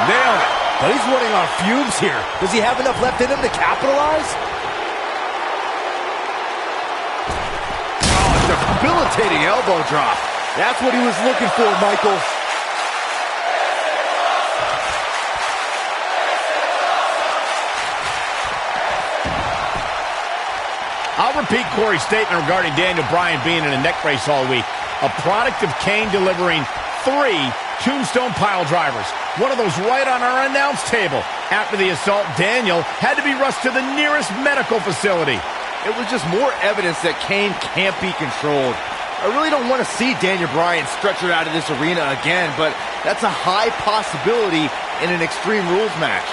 Nailed it. But he's running on fumes here. Does he have enough left in him to capitalize? Oh, a debilitating elbow drop. That's what he was looking for, Michael. I'll repeat Corey's statement regarding Daniel Bryan being in a neck brace all week. A product of Kane delivering 3 tombstone pile drivers. One of those right on our announce table. After the assault, Daniel had to be rushed to the nearest medical facility. It was just more evidence that Kane can't be controlled. I really don't want to see Daniel Bryan stretchered out of this arena again, but that's a high possibility in an Extreme Rules match.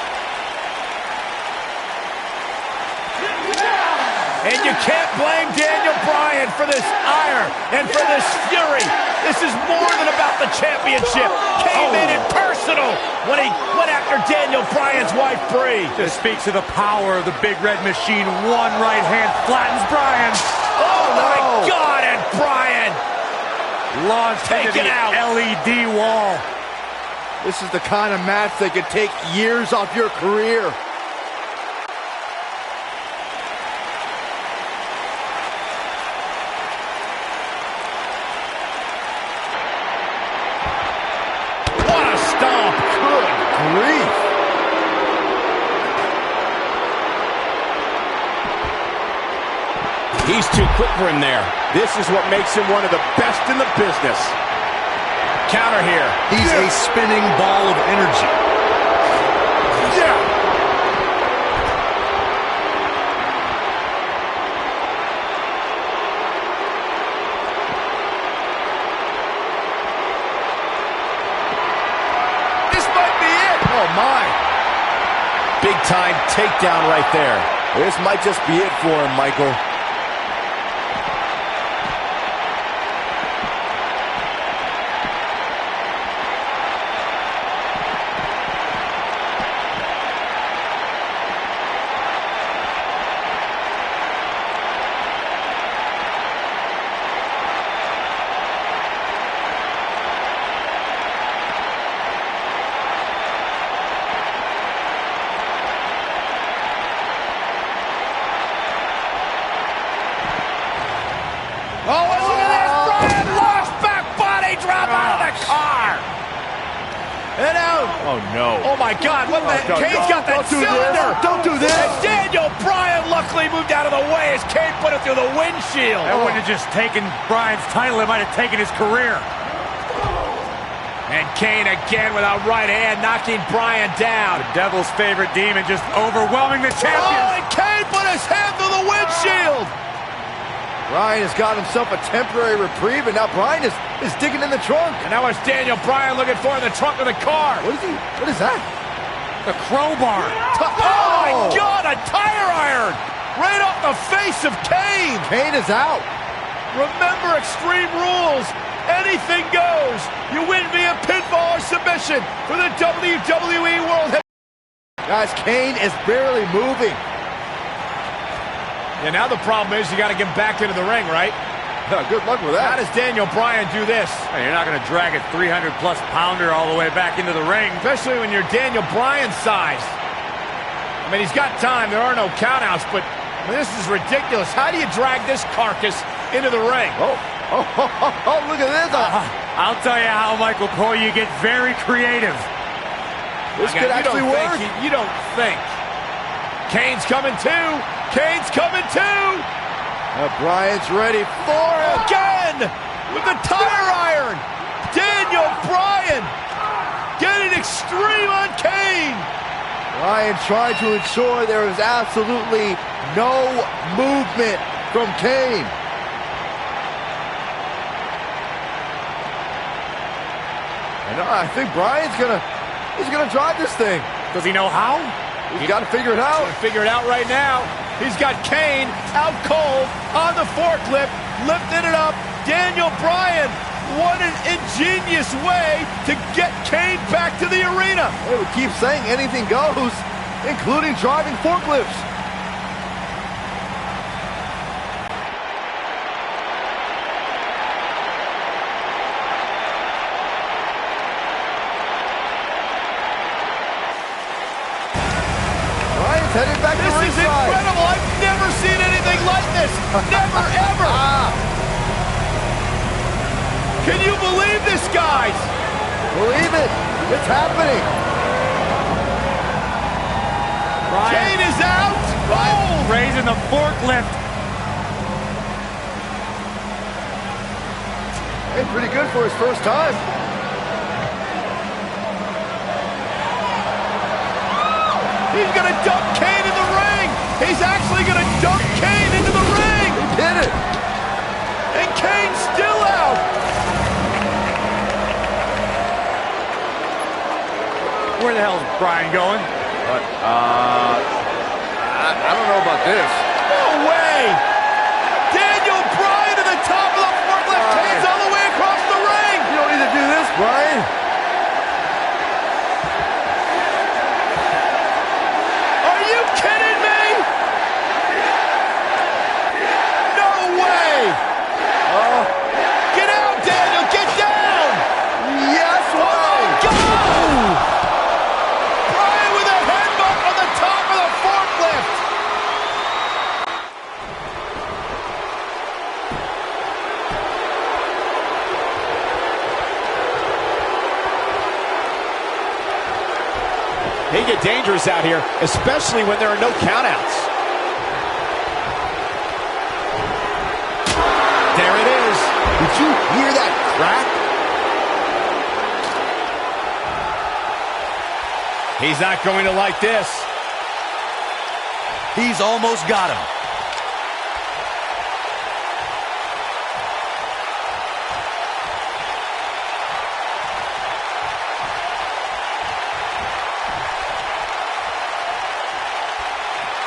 And you can't blame Daniel Bryan for this ire and for this fury. This is more than about the championship. Kane made it personal when he went after Daniel Bryan's wife, Brie. This speaks to the power of the Big Red Machine. One right hand flattens Bryan. Oh, my God, and Bryan Launched into the LED wall. This is the kind of match that could take years off your career. He's too quick for him there. This is what makes him one of the best in the business. Counter here. He's a spinning ball of energy. my. Big time takedown right there. This might just be it for him, Michael. Oh, and look at this! Bryan lost back body drop out of the car! And out! Oh, no. Oh, my God, what the... Kane's got that cylinder! Don't do this! And Daniel Bryan luckily moved out of the way as Kane put it through the windshield. That wouldn't have just taken Bryan's title, it might have taken his career. And Kane again with a right hand knocking Bryan down. The devil's favorite demon just overwhelming the champion. Oh, and Kane put his hand through the windshield! Bryan has got himself a temporary reprieve, and now Bryan is digging in the trunk. And now it's Daniel Bryan looking for in the trunk of the car. What is he? What is that? The crowbar. Oh, my God, a tire iron! Right off the face of Kane! Kane is out. Remember Extreme Rules. Anything goes. You win via pinfall or submission for the WWE World Heavyweight. Guys, Kane is barely moving. Yeah, now the problem is you got to get back into the ring, right? Good luck with How that. does Daniel Bryan do this? Hey, you're not going to drag a 300-plus pounder all the way back into the ring. Especially when you're Daniel Bryan's size. I mean, he's got time. There are no countouts, but I mean, this is ridiculous. How do you drag this carcass into the ring? Oh, look at this. I'll tell you how, Michael Cole, you get very creative. This could actually work. You don't think. Kane's coming too. Kane's coming too. Bryan's ready for it. Again with the tire iron. Daniel Bryan getting extreme on Kane. Bryan trying to ensure there is absolutely no movement from Kane. And I think Bryan's he's gonna drive this thing. Does he know how? He's got to figure it out. Figure it out right now. He's got Kane out cold on the forklift, lifting it up. Daniel Bryan, what an ingenious way to get Kane back to the arena. Hey, we keep saying anything goes, including driving forklifts. Bryan's headed back to This is ringside. incredible. I've never seen anything like this. Never, ever. Can you believe this, guys? Believe it. It's happening. Kane is out. Oh! Raising the forklift. Hey, pretty good for his first time. He's going to dump Kane in the ring. He's actually going to dump Kane into the ring. He did it. And Kane's still out. Where the hell is Bryan going? I don't know about this. No way. Daniel Bryan to the top of the forklift. Kane's all the way across the ring. You don't need to do this, Bryan. Are you kidding me? No way. Get out, Daniel. Get down. Yes way. Go! Bryan with a headbutt on the top of the forklift. They get dangerous out here, especially when there are no countouts. There it is. Did you hear that crack? He's not going to like this. He's almost got him.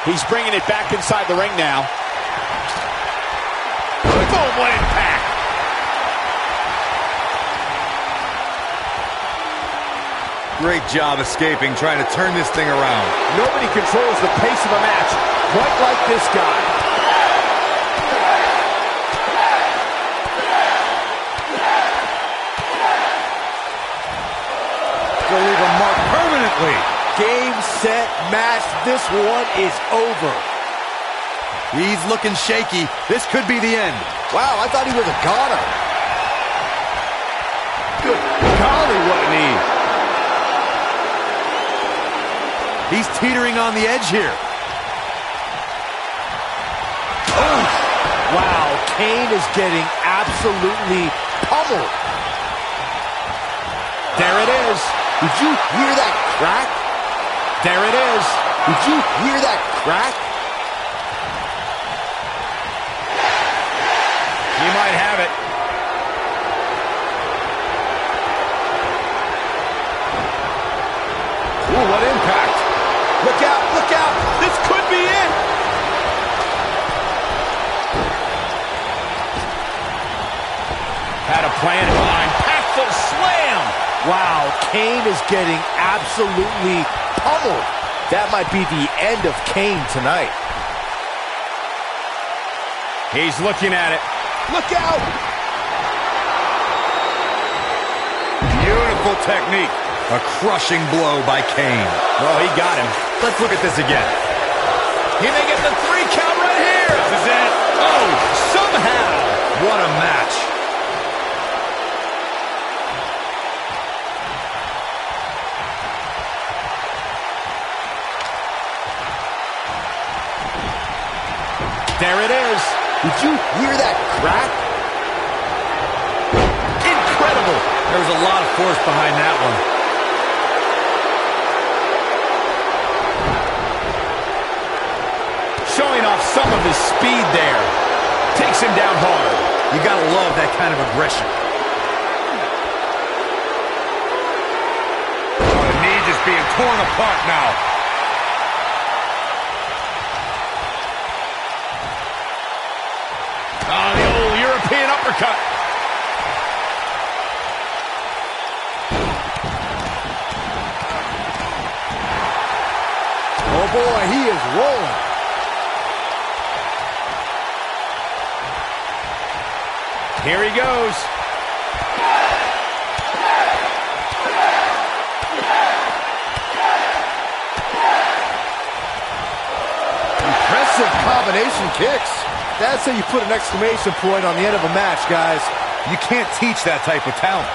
He's bringing it back inside the ring now. Boom, what impact. Great job escaping, trying to turn this thing around. Nobody controls the pace of a match quite like this guy. Gonna leave a mark permanently. Game, set, match. This one is over. He's looking shaky. This could be the end. Wow, I thought he was a goner. Good golly, what a knee. He's teetering on the edge here. Oh, wow, Kane is getting absolutely pummeled. There it is. Did you hear that crack? There it is. Did you hear that crack? He might have it. Ooh, what impact. Look out, look out. This could be it. Had a plan in mind. Impactful slam. Wow, Kane is getting absolutely pummeled. That might be the end of Kane tonight. He's looking at it. Look out! Beautiful technique. A crushing blow by Kane. Oh, he got him. Let's look at this again. He may get the 3 count right here. This is it. Oh, somehow. What a match. There it is. Did you hear that crack? Incredible. There was a lot of force behind that one. Showing off some of his speed there. Takes him down hard. You gotta love that kind of aggression. Oh, the knee just being torn apart now. Oh, the old European uppercut. Oh boy, he is rolling. Here he goes. Impressive combination kicks. That's how you put an exclamation point on the end of a match, guys. You can't teach that type of talent.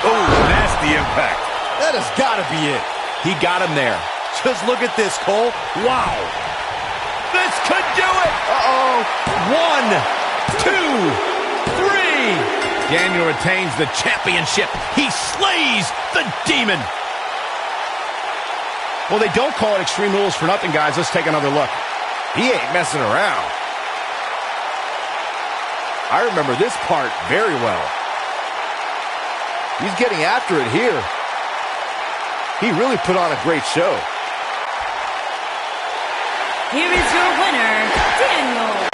Oh, nasty impact. That has got to be it. He got him there. Just look at this, Cole. Wow. This could do it. Uh-oh. 1, 2, 3. Daniel retains the championship. He slays the demon. Well, they don't call it Extreme Rules for nothing, guys. Let's take another look. He ain't messing around. I remember this part very well. He's getting after it here. He really put on a great show. Here is your winner, Daniel.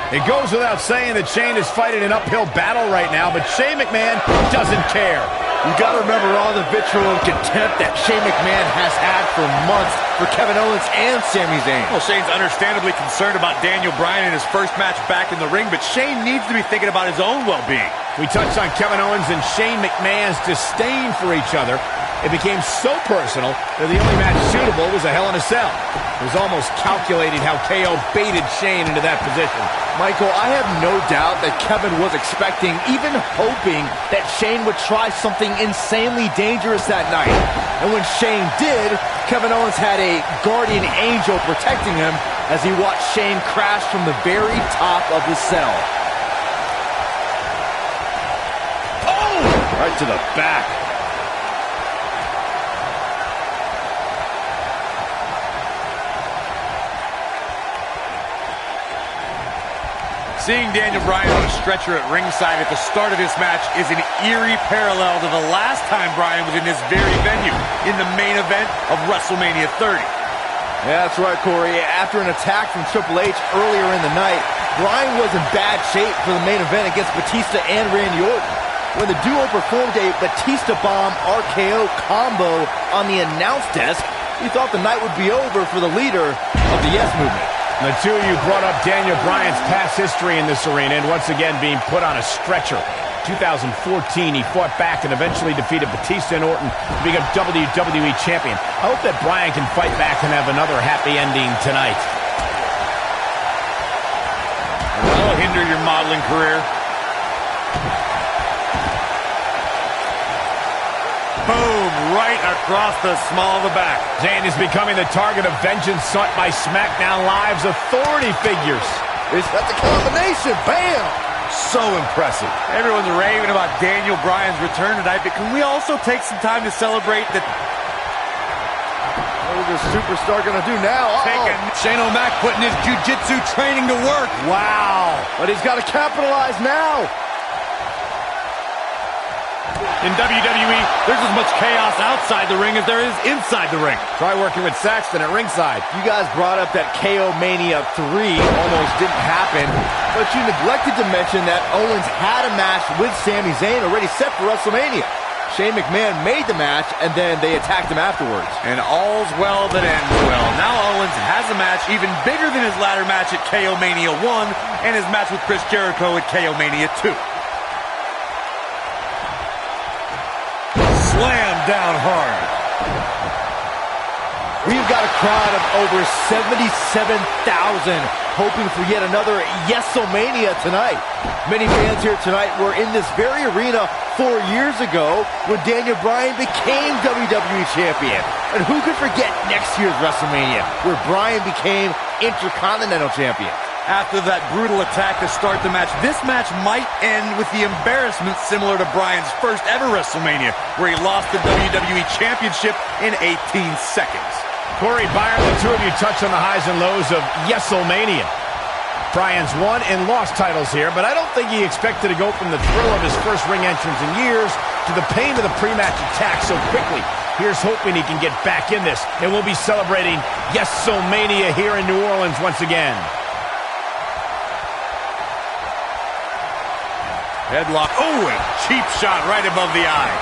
It goes without saying that Shane is fighting an uphill battle right now, but Shane McMahon doesn't care. You got to remember all the vitriol and contempt that Shane McMahon has had for months for Kevin Owens and Sami Zayn. Well, Shane's understandably concerned about Daniel Bryan in his first match back in the ring, but Shane needs to be thinking about his own well-being. We touched on Kevin Owens and Shane McMahon's disdain for each other. It became so personal that the only match suitable was a Hell in a Cell. It was almost calculated how KO baited Shane into that position. Michael, I have no doubt that Kevin was expecting, even hoping, that Shane would try something insanely dangerous that night. And when Shane did, Kevin Owens had a guardian angel protecting him as he watched Shane crash from the very top of the cell. Oh! Right to the back. Seeing Daniel Bryan on a stretcher at ringside at the start of this match is an eerie parallel to the last time Bryan was in this very venue, in the main event of WrestleMania 30. Yeah, that's right, Corey. After an attack from Triple H earlier in the night, Bryan was in bad shape for the main event against Batista and Randy Orton. When the duo performed a Batista Bomb RKO combo on the announce desk, we thought the night would be over for the leader of the Yes Movement. The two of you brought up Daniel Bryan's past history in this arena and once again being put on a stretcher. 2014, he fought back and eventually defeated Batista and Orton to become WWE Champion. I hope that Bryan can fight back and have another happy ending tonight. That'll hinder your modeling career. Boom, right across the small of the back. Zayn is becoming the target of vengeance sought by SmackDown Live's authority figures. That's a combination. Bam! So impressive. Everyone's raving about Daniel Bryan's return tonight, but can we also take some time to celebrate that? What is this superstar going to do now? Shane O'Mac putting his jiu-jitsu training to work. Wow. But he's got to capitalize now. In WWE, there's as much chaos outside the ring as there is inside the ring. Try working with Saxton at ringside. You guys brought up that KO Mania 3 almost didn't happen, but you neglected to mention that Owens had a match with Sami Zayn already set for WrestleMania. Shane McMahon made the match, and then they attacked him afterwards. And all's well that ends well. Now Owens has a match even bigger than his ladder match at KO Mania 1 and his match with Chris Jericho at KO Mania 2. Slam down hard. We've got a crowd of over 77,000 hoping for yet another Yes-O-Mania tonight. Many fans here tonight were in this very arena 4 years ago when Daniel Bryan became WWE Champion. And who could forget next year's WrestleMania where Bryan became Intercontinental Champion? After that brutal attack to start the match, this match might end with the embarrassment similar to Bryan's first ever WrestleMania, where he lost the WWE Championship in 18 seconds. Corey, Byron, the two of you touched on the highs and lows of Yes-O-Mania. Bryan's won and lost titles here, but I don't think he expected to go from the thrill of his first ring entrance in years to the pain of the pre-match attack so quickly. Here's hoping he can get back in this, and we'll be celebrating Yes-O-Mania here in New Orleans once again. Headlock. Oh, a cheap shot right above the eye.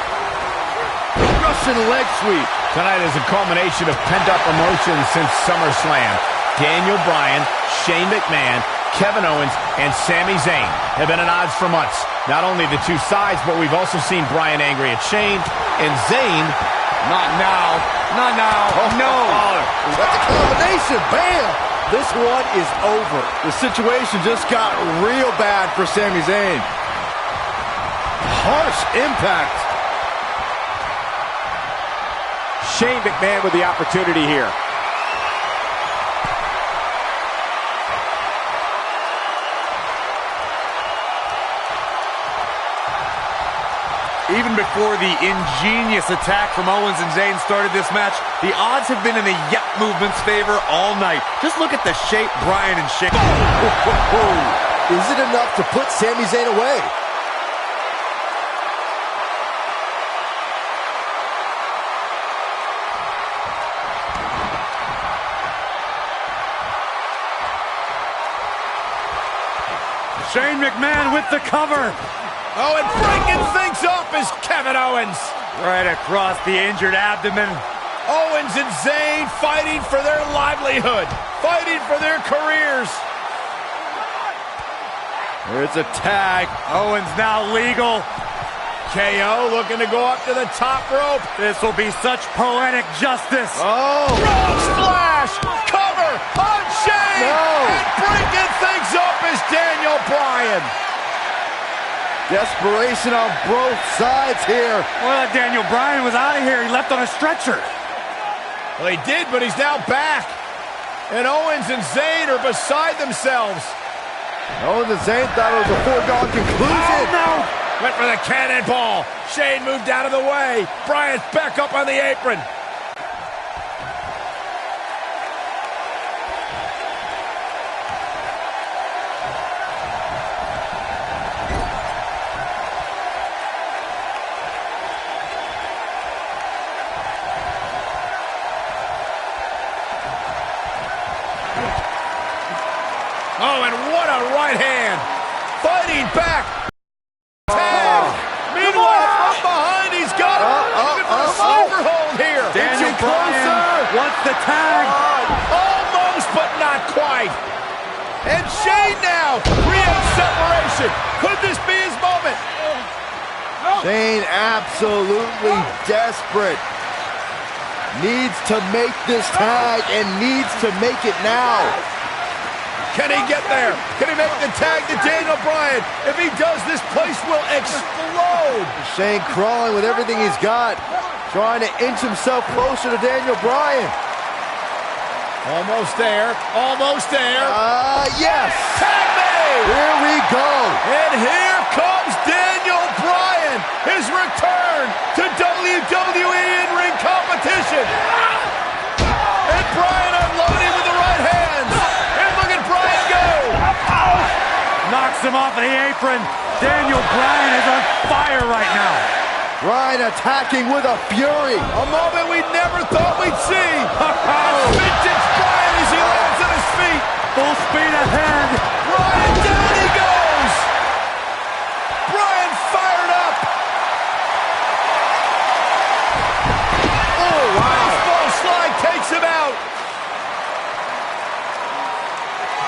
Russian leg sweep. Tonight is a culmination of pent-up emotions since SummerSlam. Daniel Bryan, Shane McMahon, Kevin Owens, and Sami Zayn have been at odds for months. Not only the two sides, but we've also seen Bryan angry at Shane, and Zayn... Not now. Not now. Oh, no. That's a combination. Bam! This one is over. The situation just got real bad for Sami Zayn. Harsh impact. Shane McMahon with the opportunity here. Even before the ingenious attack from Owens and Zayn started this match, the odds have been in the Yep movement's favor all night. Just look at the shape Bryan and Shane. Is it enough to put Sami Zayn away? Shane McMahon with the cover. Oh, and breaking things up is Kevin Owens. Right across the injured abdomen. Owens and Zayn fighting for their livelihood, fighting for their careers. There's a tag. Owens now legal. KO looking to go up to the top rope. This will be such poetic justice. Oh! Frog splash! Cover on Shane! No! And breaking things up is Daniel Bryan. Desperation on both sides here. Well, Daniel Bryan was out of here. He left on a stretcher. Well, he did, but he's now back. And Owens and Zayn are beside themselves. Owens and Zayn thought it was a foregone conclusion. Oh, no! Went for the cannonball. Shane moved out of the way. Bryan's back up on the apron. Oh, and what a right hand. Fighting back. Tag. Meanwhile, from behind, he's got him. Looking for a sleeper hold here. Daniel Bryan wants the tag. Almost, but not quite. And Shane now creates separation. Could this be his moment? Shane absolutely desperate. Needs to make this tag and needs to make it now. Can he get there? Can he make the tag to Daniel Bryan? If he does, this place will explode. Shane crawling with everything he's got, trying to inch himself closer to Daniel Bryan. Almost there. Almost there. Yes. Tag made. Here we go. And here comes Daniel Bryan. His return to WWE in-ring competition. And Bryan unloading with the right hands. And look at Bryan go. Knocks him off of the apron. Daniel Bryan is on fire right now. Bryan attacking with a fury. A moment we never thought we'd see. Vintage Bryan as he lands on his feet. Full speed ahead. Bryan, down he goes. Bryan fired up. Oh, wow. Baseball slide takes him out.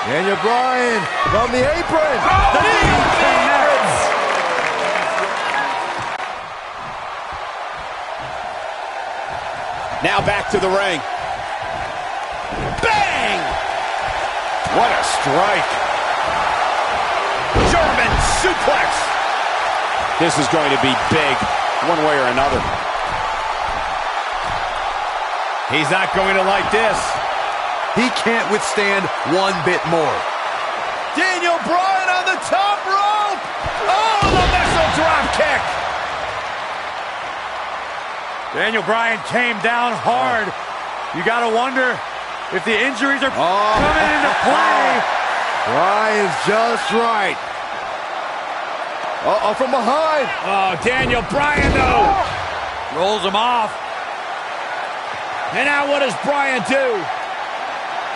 Daniel Bryan from the apron. The knee connects. Now back to the ring. Bang! What a strike. German suplex. This is going to be big, one way or another. He's not going to like this. He can't withstand one bit more. Daniel Bryan on the top rope. Oh, the missile drop kick. Daniel Bryan came down hard. You got to wonder if the injuries are coming into play. Bryan's just right. Uh-oh, from behind. Oh, Daniel Bryan, though. Rolls him off. And now what does Bryan do?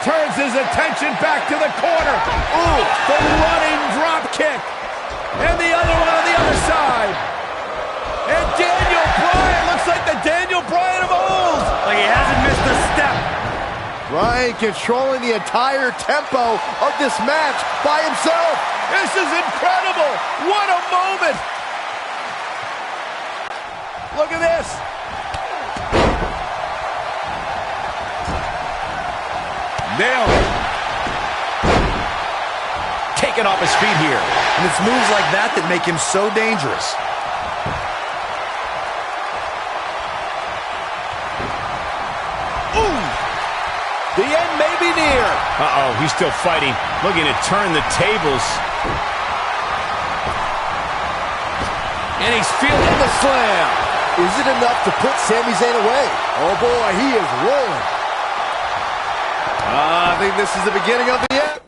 Turns his attention back to the corner. Ooh, the running drop kick. And the other one on the other side. And Daniel Bryan looks like the Daniel Bryan of old. Like he hasn't missed a step. Bryan controlling the entire tempo of this match by himself. This is incredible. What a moment. Look at this. Nailed it. Taken off his feet here. And it's moves like that that make him so dangerous. Ooh! The end may be near. Uh-oh, he's still fighting, looking to turn the tables. And he's feeling the slam. Is it enough to put Sami Zayn away? Oh boy, he is rolling. I think this is the beginning of the end.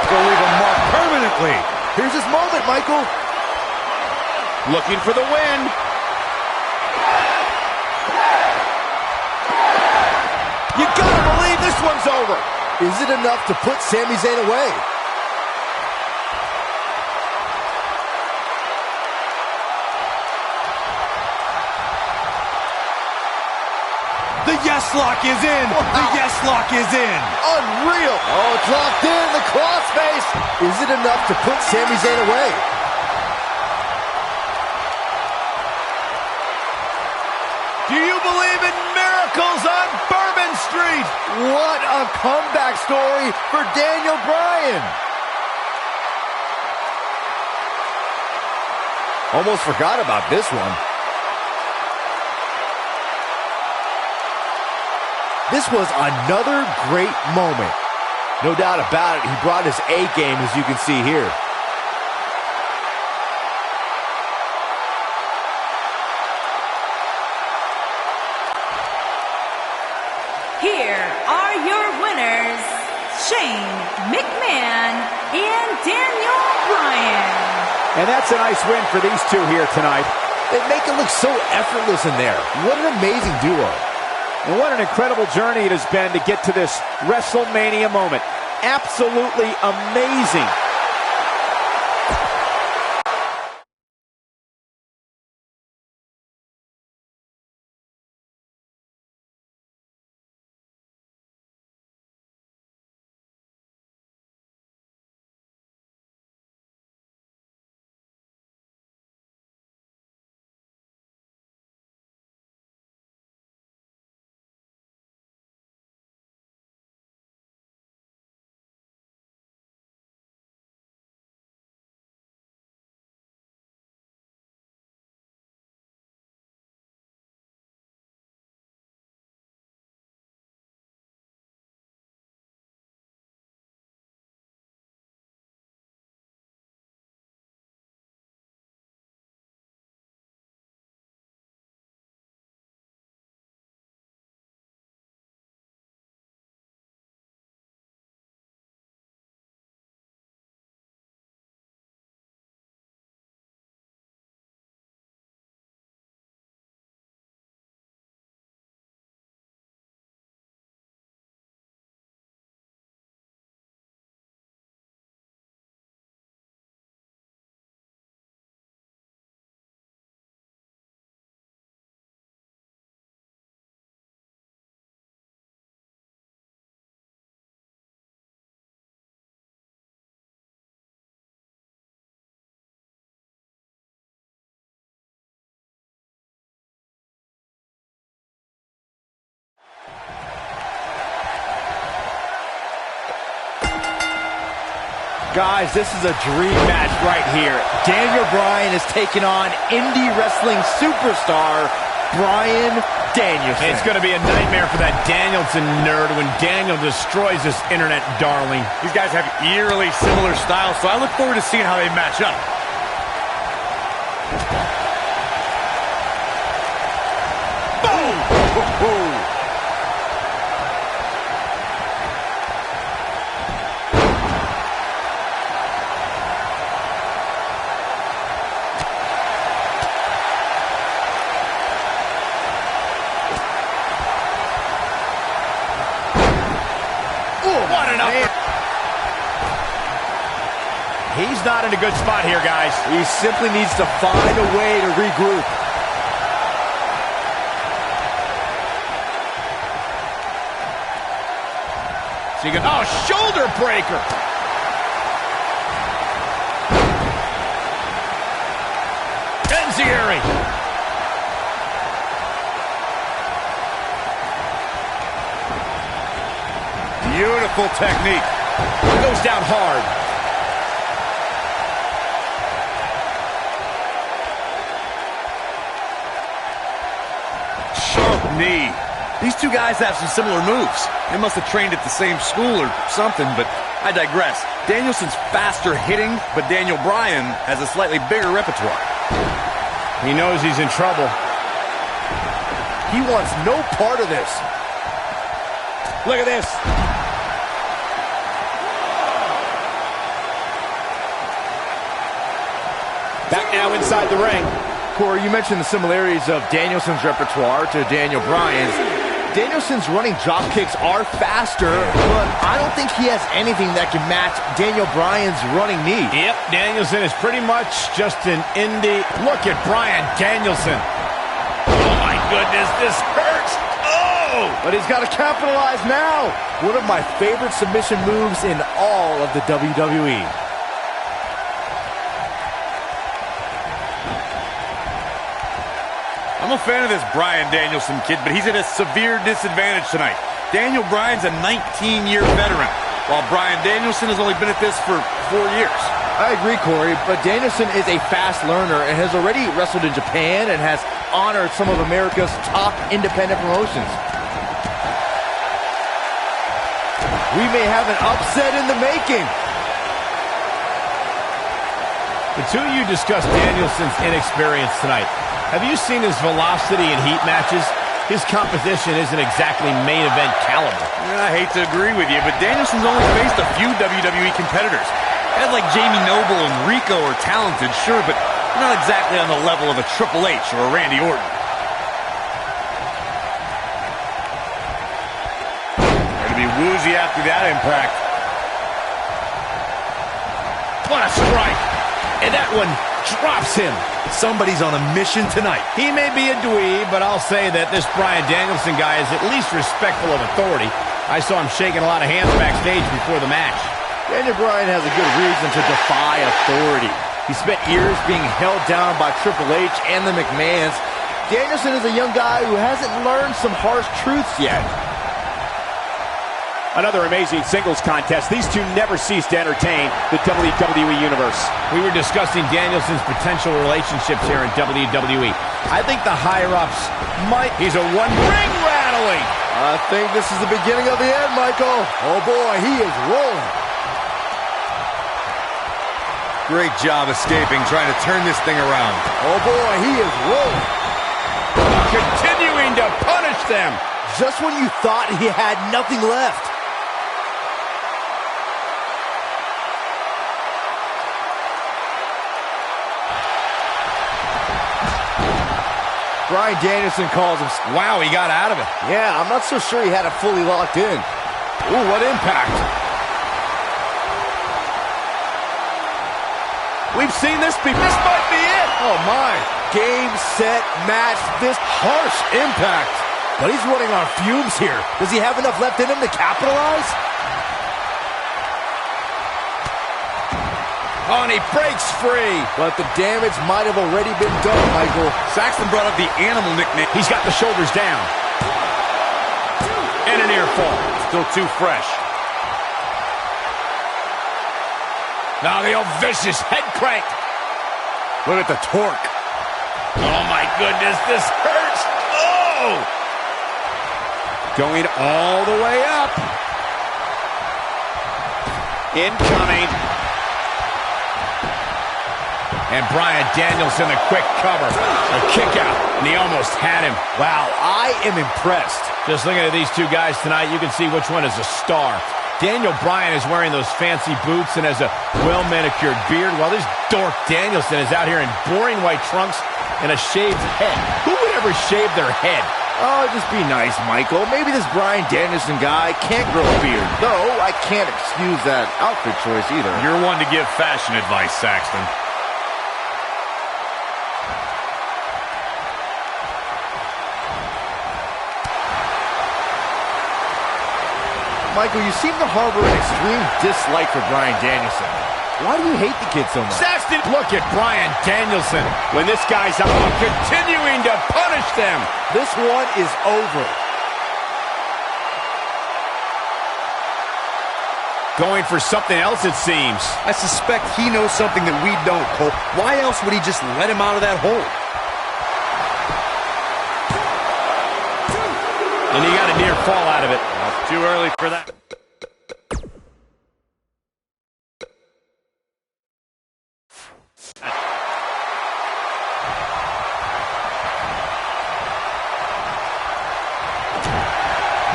Go leave a mark permanently. Here's looking for the win. You gotta believe this one's over. Is it enough to put Sami Zayn away? The yes lock is in. Wow. The yes lock is in. Unreal. Oh, it's locked in. The crossface. Is it enough to put Sami Zayn away? Do you believe in miracles on Bourbon Street? What a comeback story for Daniel Bryan. Almost forgot about this one. This was another great moment. No doubt about it, he brought his A game, as you can see here. Here are your winners, Shane McMahon and Daniel Bryan. And that's a nice win for these two here tonight. They make it look so effortless in there. What an amazing duo. And what an incredible journey it has been to get to this WrestleMania moment. Absolutely amazing. Guys, this is a dream match right here. Daniel Bryan is taking on indie wrestling superstar Bryan Danielson. It's going to be a nightmare for that Danielson nerd when Daniel destroys this internet darling. These guys have eerily similar styles, so I look forward to seeing how they match up. Boom! He's not in a good spot here, guys. He simply needs to find a way to regroup. So you can, oh, shoulder breaker. Enziguri. Beautiful technique. It goes down hard. Sharp knee. These two guys have some similar moves. They must have trained at the same school or something, but I digress. Danielson's faster hitting, but Daniel Bryan has a slightly bigger repertoire. He knows he's in trouble. He wants no part of this. Look at this. Back now inside the ring. Corey, you mentioned the similarities of Danielson's repertoire to Daniel Bryan's. Danielson's running drop kicks are faster, but I don't think he has anything that can match Daniel Bryan's running knee. Yep, Danielson is pretty much just an indie. Look at Bryan Danielson. Oh, my goodness, this hurts. Oh! But he's got to capitalize now. One of my favorite submission moves in all of the WWE. I'm a fan of this Bryan Danielson kid, but he's at a severe disadvantage tonight. Daniel Bryan's a 19-year veteran, while Bryan Danielson has only been at this for 4 years. I agree, Corey, but Danielson is a fast learner and has already wrestled in Japan and has honored some of America's top independent promotions. We may have an upset in the making. The two of you discussed Danielson's inexperience tonight. Have you seen his velocity in heat matches? His composition isn't exactly main event caliber. I hate to agree with you, but Danielson's only faced a few WWE competitors. Guys like Jamie Noble and Rico are talented, sure, but not exactly on the level of a Triple H or a Randy Orton. Going to be woozy after that impact. What a strike! And that one drops him. Somebody's on a mission tonight. He may be a dweeb, but I'll say that this Bryan Danielson guy is at least respectful of authority. I saw him shaking a lot of hands backstage before the match. Daniel Bryan has a good reason to defy authority. He spent years being held down by Triple H and the McMahons. Danielson is a young guy who hasn't learned some harsh truths yet. Another amazing singles contest. These two never cease to entertain the WWE Universe. We were discussing Danielson's potential relationships here in WWE. I think the higher-ups might... He's a one-ring rattling. I think this is the beginning of the end, Michael. Oh, boy, he is rolling. Great job escaping, trying to turn this thing around. Oh, boy, he is rolling. Continuing to punish them. Just when you thought he had nothing left. Bryan Danielson calls him. Wow, he got out of it. Yeah, I'm not so sure he had it fully locked in. Ooh, what impact. We've seen this before. This might be it. Oh, my. Game, set, match. This harsh impact. But he's running on fumes here. Does he have enough left in him to capitalize? Oh, and he breaks free. But the damage might have already been done, Michael. Saxton brought up the animal nickname. He's got the shoulders down. And a near fall. Still too fresh. Now the old vicious head crank. Look at the torque. Oh, my goodness, this hurts. Oh! Going all the way up. Incoming. And Bryan Danielson, the quick cover. A kick out, and he almost had him. Wow, I am impressed. Just looking at these two guys tonight, you can see which one is a star. Daniel Bryan is wearing those fancy boots and has a well-manicured beard, while this dork Danielson is out here in boring white trunks and a shaved head. Who would ever shave their head? Oh, just be nice, Michael. Maybe this Bryan Danielson guy can't grow a beard. Though, I can't excuse that outfit choice either. You're one to give fashion advice, Saxton. Michael, you seem to harbor an extreme dislike for Bryan Danielson. Why do you hate the kid so much? Saxton, look at Bryan Danielson. When this guy's up, continuing to punish them. This one is over. Going for something else, it seems. I suspect he knows something that we don't, Cole. Why else would he just let him out of that hole? And he got a near fall out of it. That's too early for that.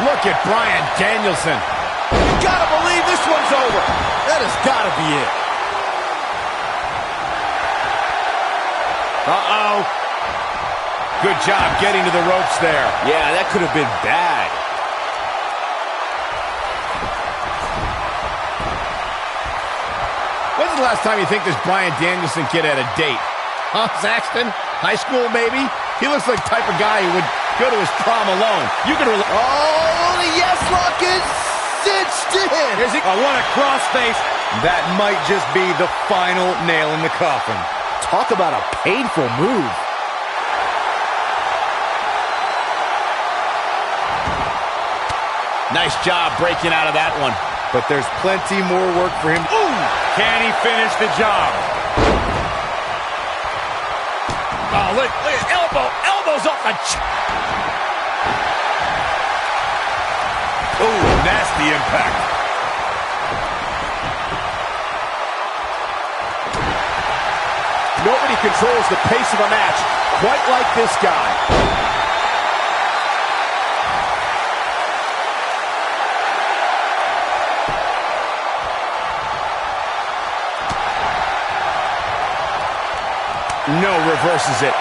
Look at Bryan Danielson. You gotta believe this one's over. That has gotta be it. Uh-oh. Good job getting to the ropes there. Yeah, that could have been bad. When's the last time you think this Bryan Danielson kid had a date? Huh, Saxton? High school, maybe? He looks like the type of guy who would go to his prom alone. You can Oh, the yes lock is cinched in. Is he? What a crossface. That might just be the final nail in the coffin. Talk about a painful move. Nice job breaking out of that one. But there's plenty more work for him. Ooh! Can he finish the job? Oh, look at elbows off the Oh, nasty impact. Nobody controls the pace of a match quite like this guy. No, reverses it.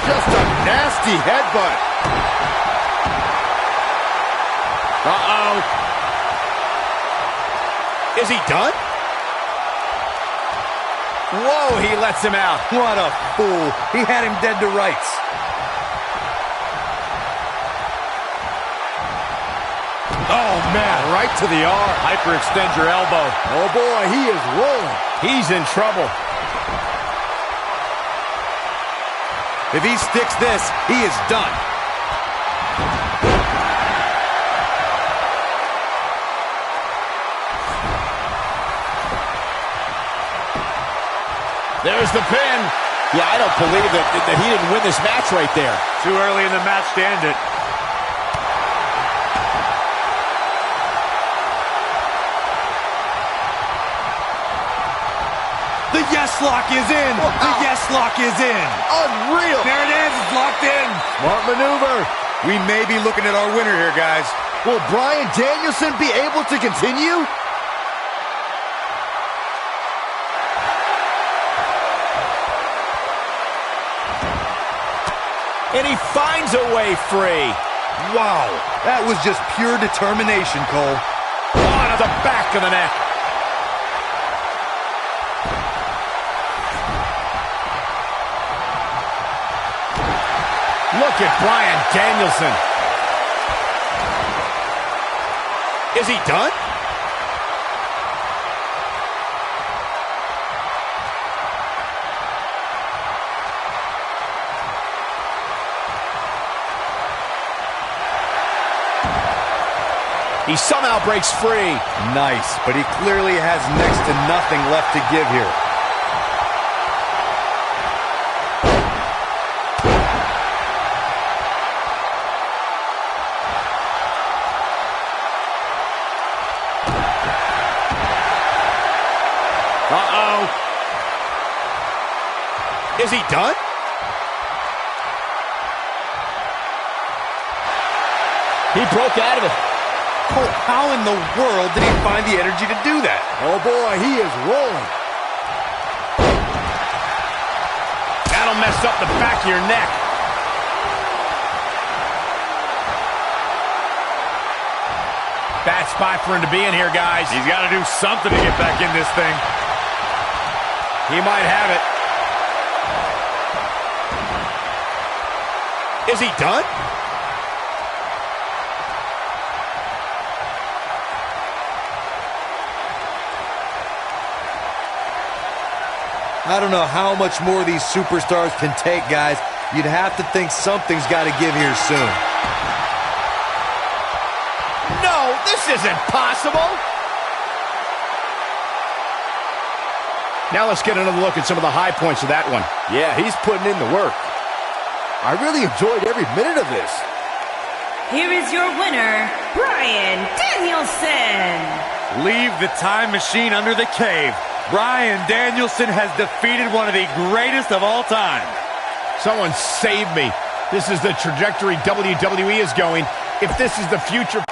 Just a nasty headbutt. Uh-oh. Is he done? Whoa, he lets him out. What a fool. He had him dead to rights. Oh, man, right to the arm. Hyperextend your elbow. Oh, boy, he is rolling. He's in trouble. If he sticks this, he is done. There's the pin. Yeah, I don't believe that he didn't win this match right there. Too early in the match to end it. The yes lock is in. Wow. The yes lock is in. Unreal. There it is. It's locked in. Smart maneuver. We may be looking at our winner here, guys. Will Bryan Danielson be able to continue? And he finds a way free. Wow. That was just pure determination, Cole. On to the back of the neck. Look at Bryan Danielson. Is he done? He somehow breaks free. Nice, but he clearly has next to nothing left to give here. Uh-oh. Is he done? He broke out of it. Cole, how in the world did he find the energy to do that? Oh, boy, he is rolling. That'll mess up the back of your neck. Bad spot for him to be in here, guys. He's got to do something to get back in this thing. He might have it. Is he done? I don't know how much more these superstars can take, guys. You'd have to think something's got to give here soon. No, this isn't possible. Now let's get another look at some of the high points of that one. Yeah, he's putting in the work. I really enjoyed every minute of this. Here is your winner, Bryan Danielson. Leave the time machine under the cave. Bryan Danielson has defeated one of the greatest of all time. Someone save me. This is the trajectory WWE is going. If this is the future...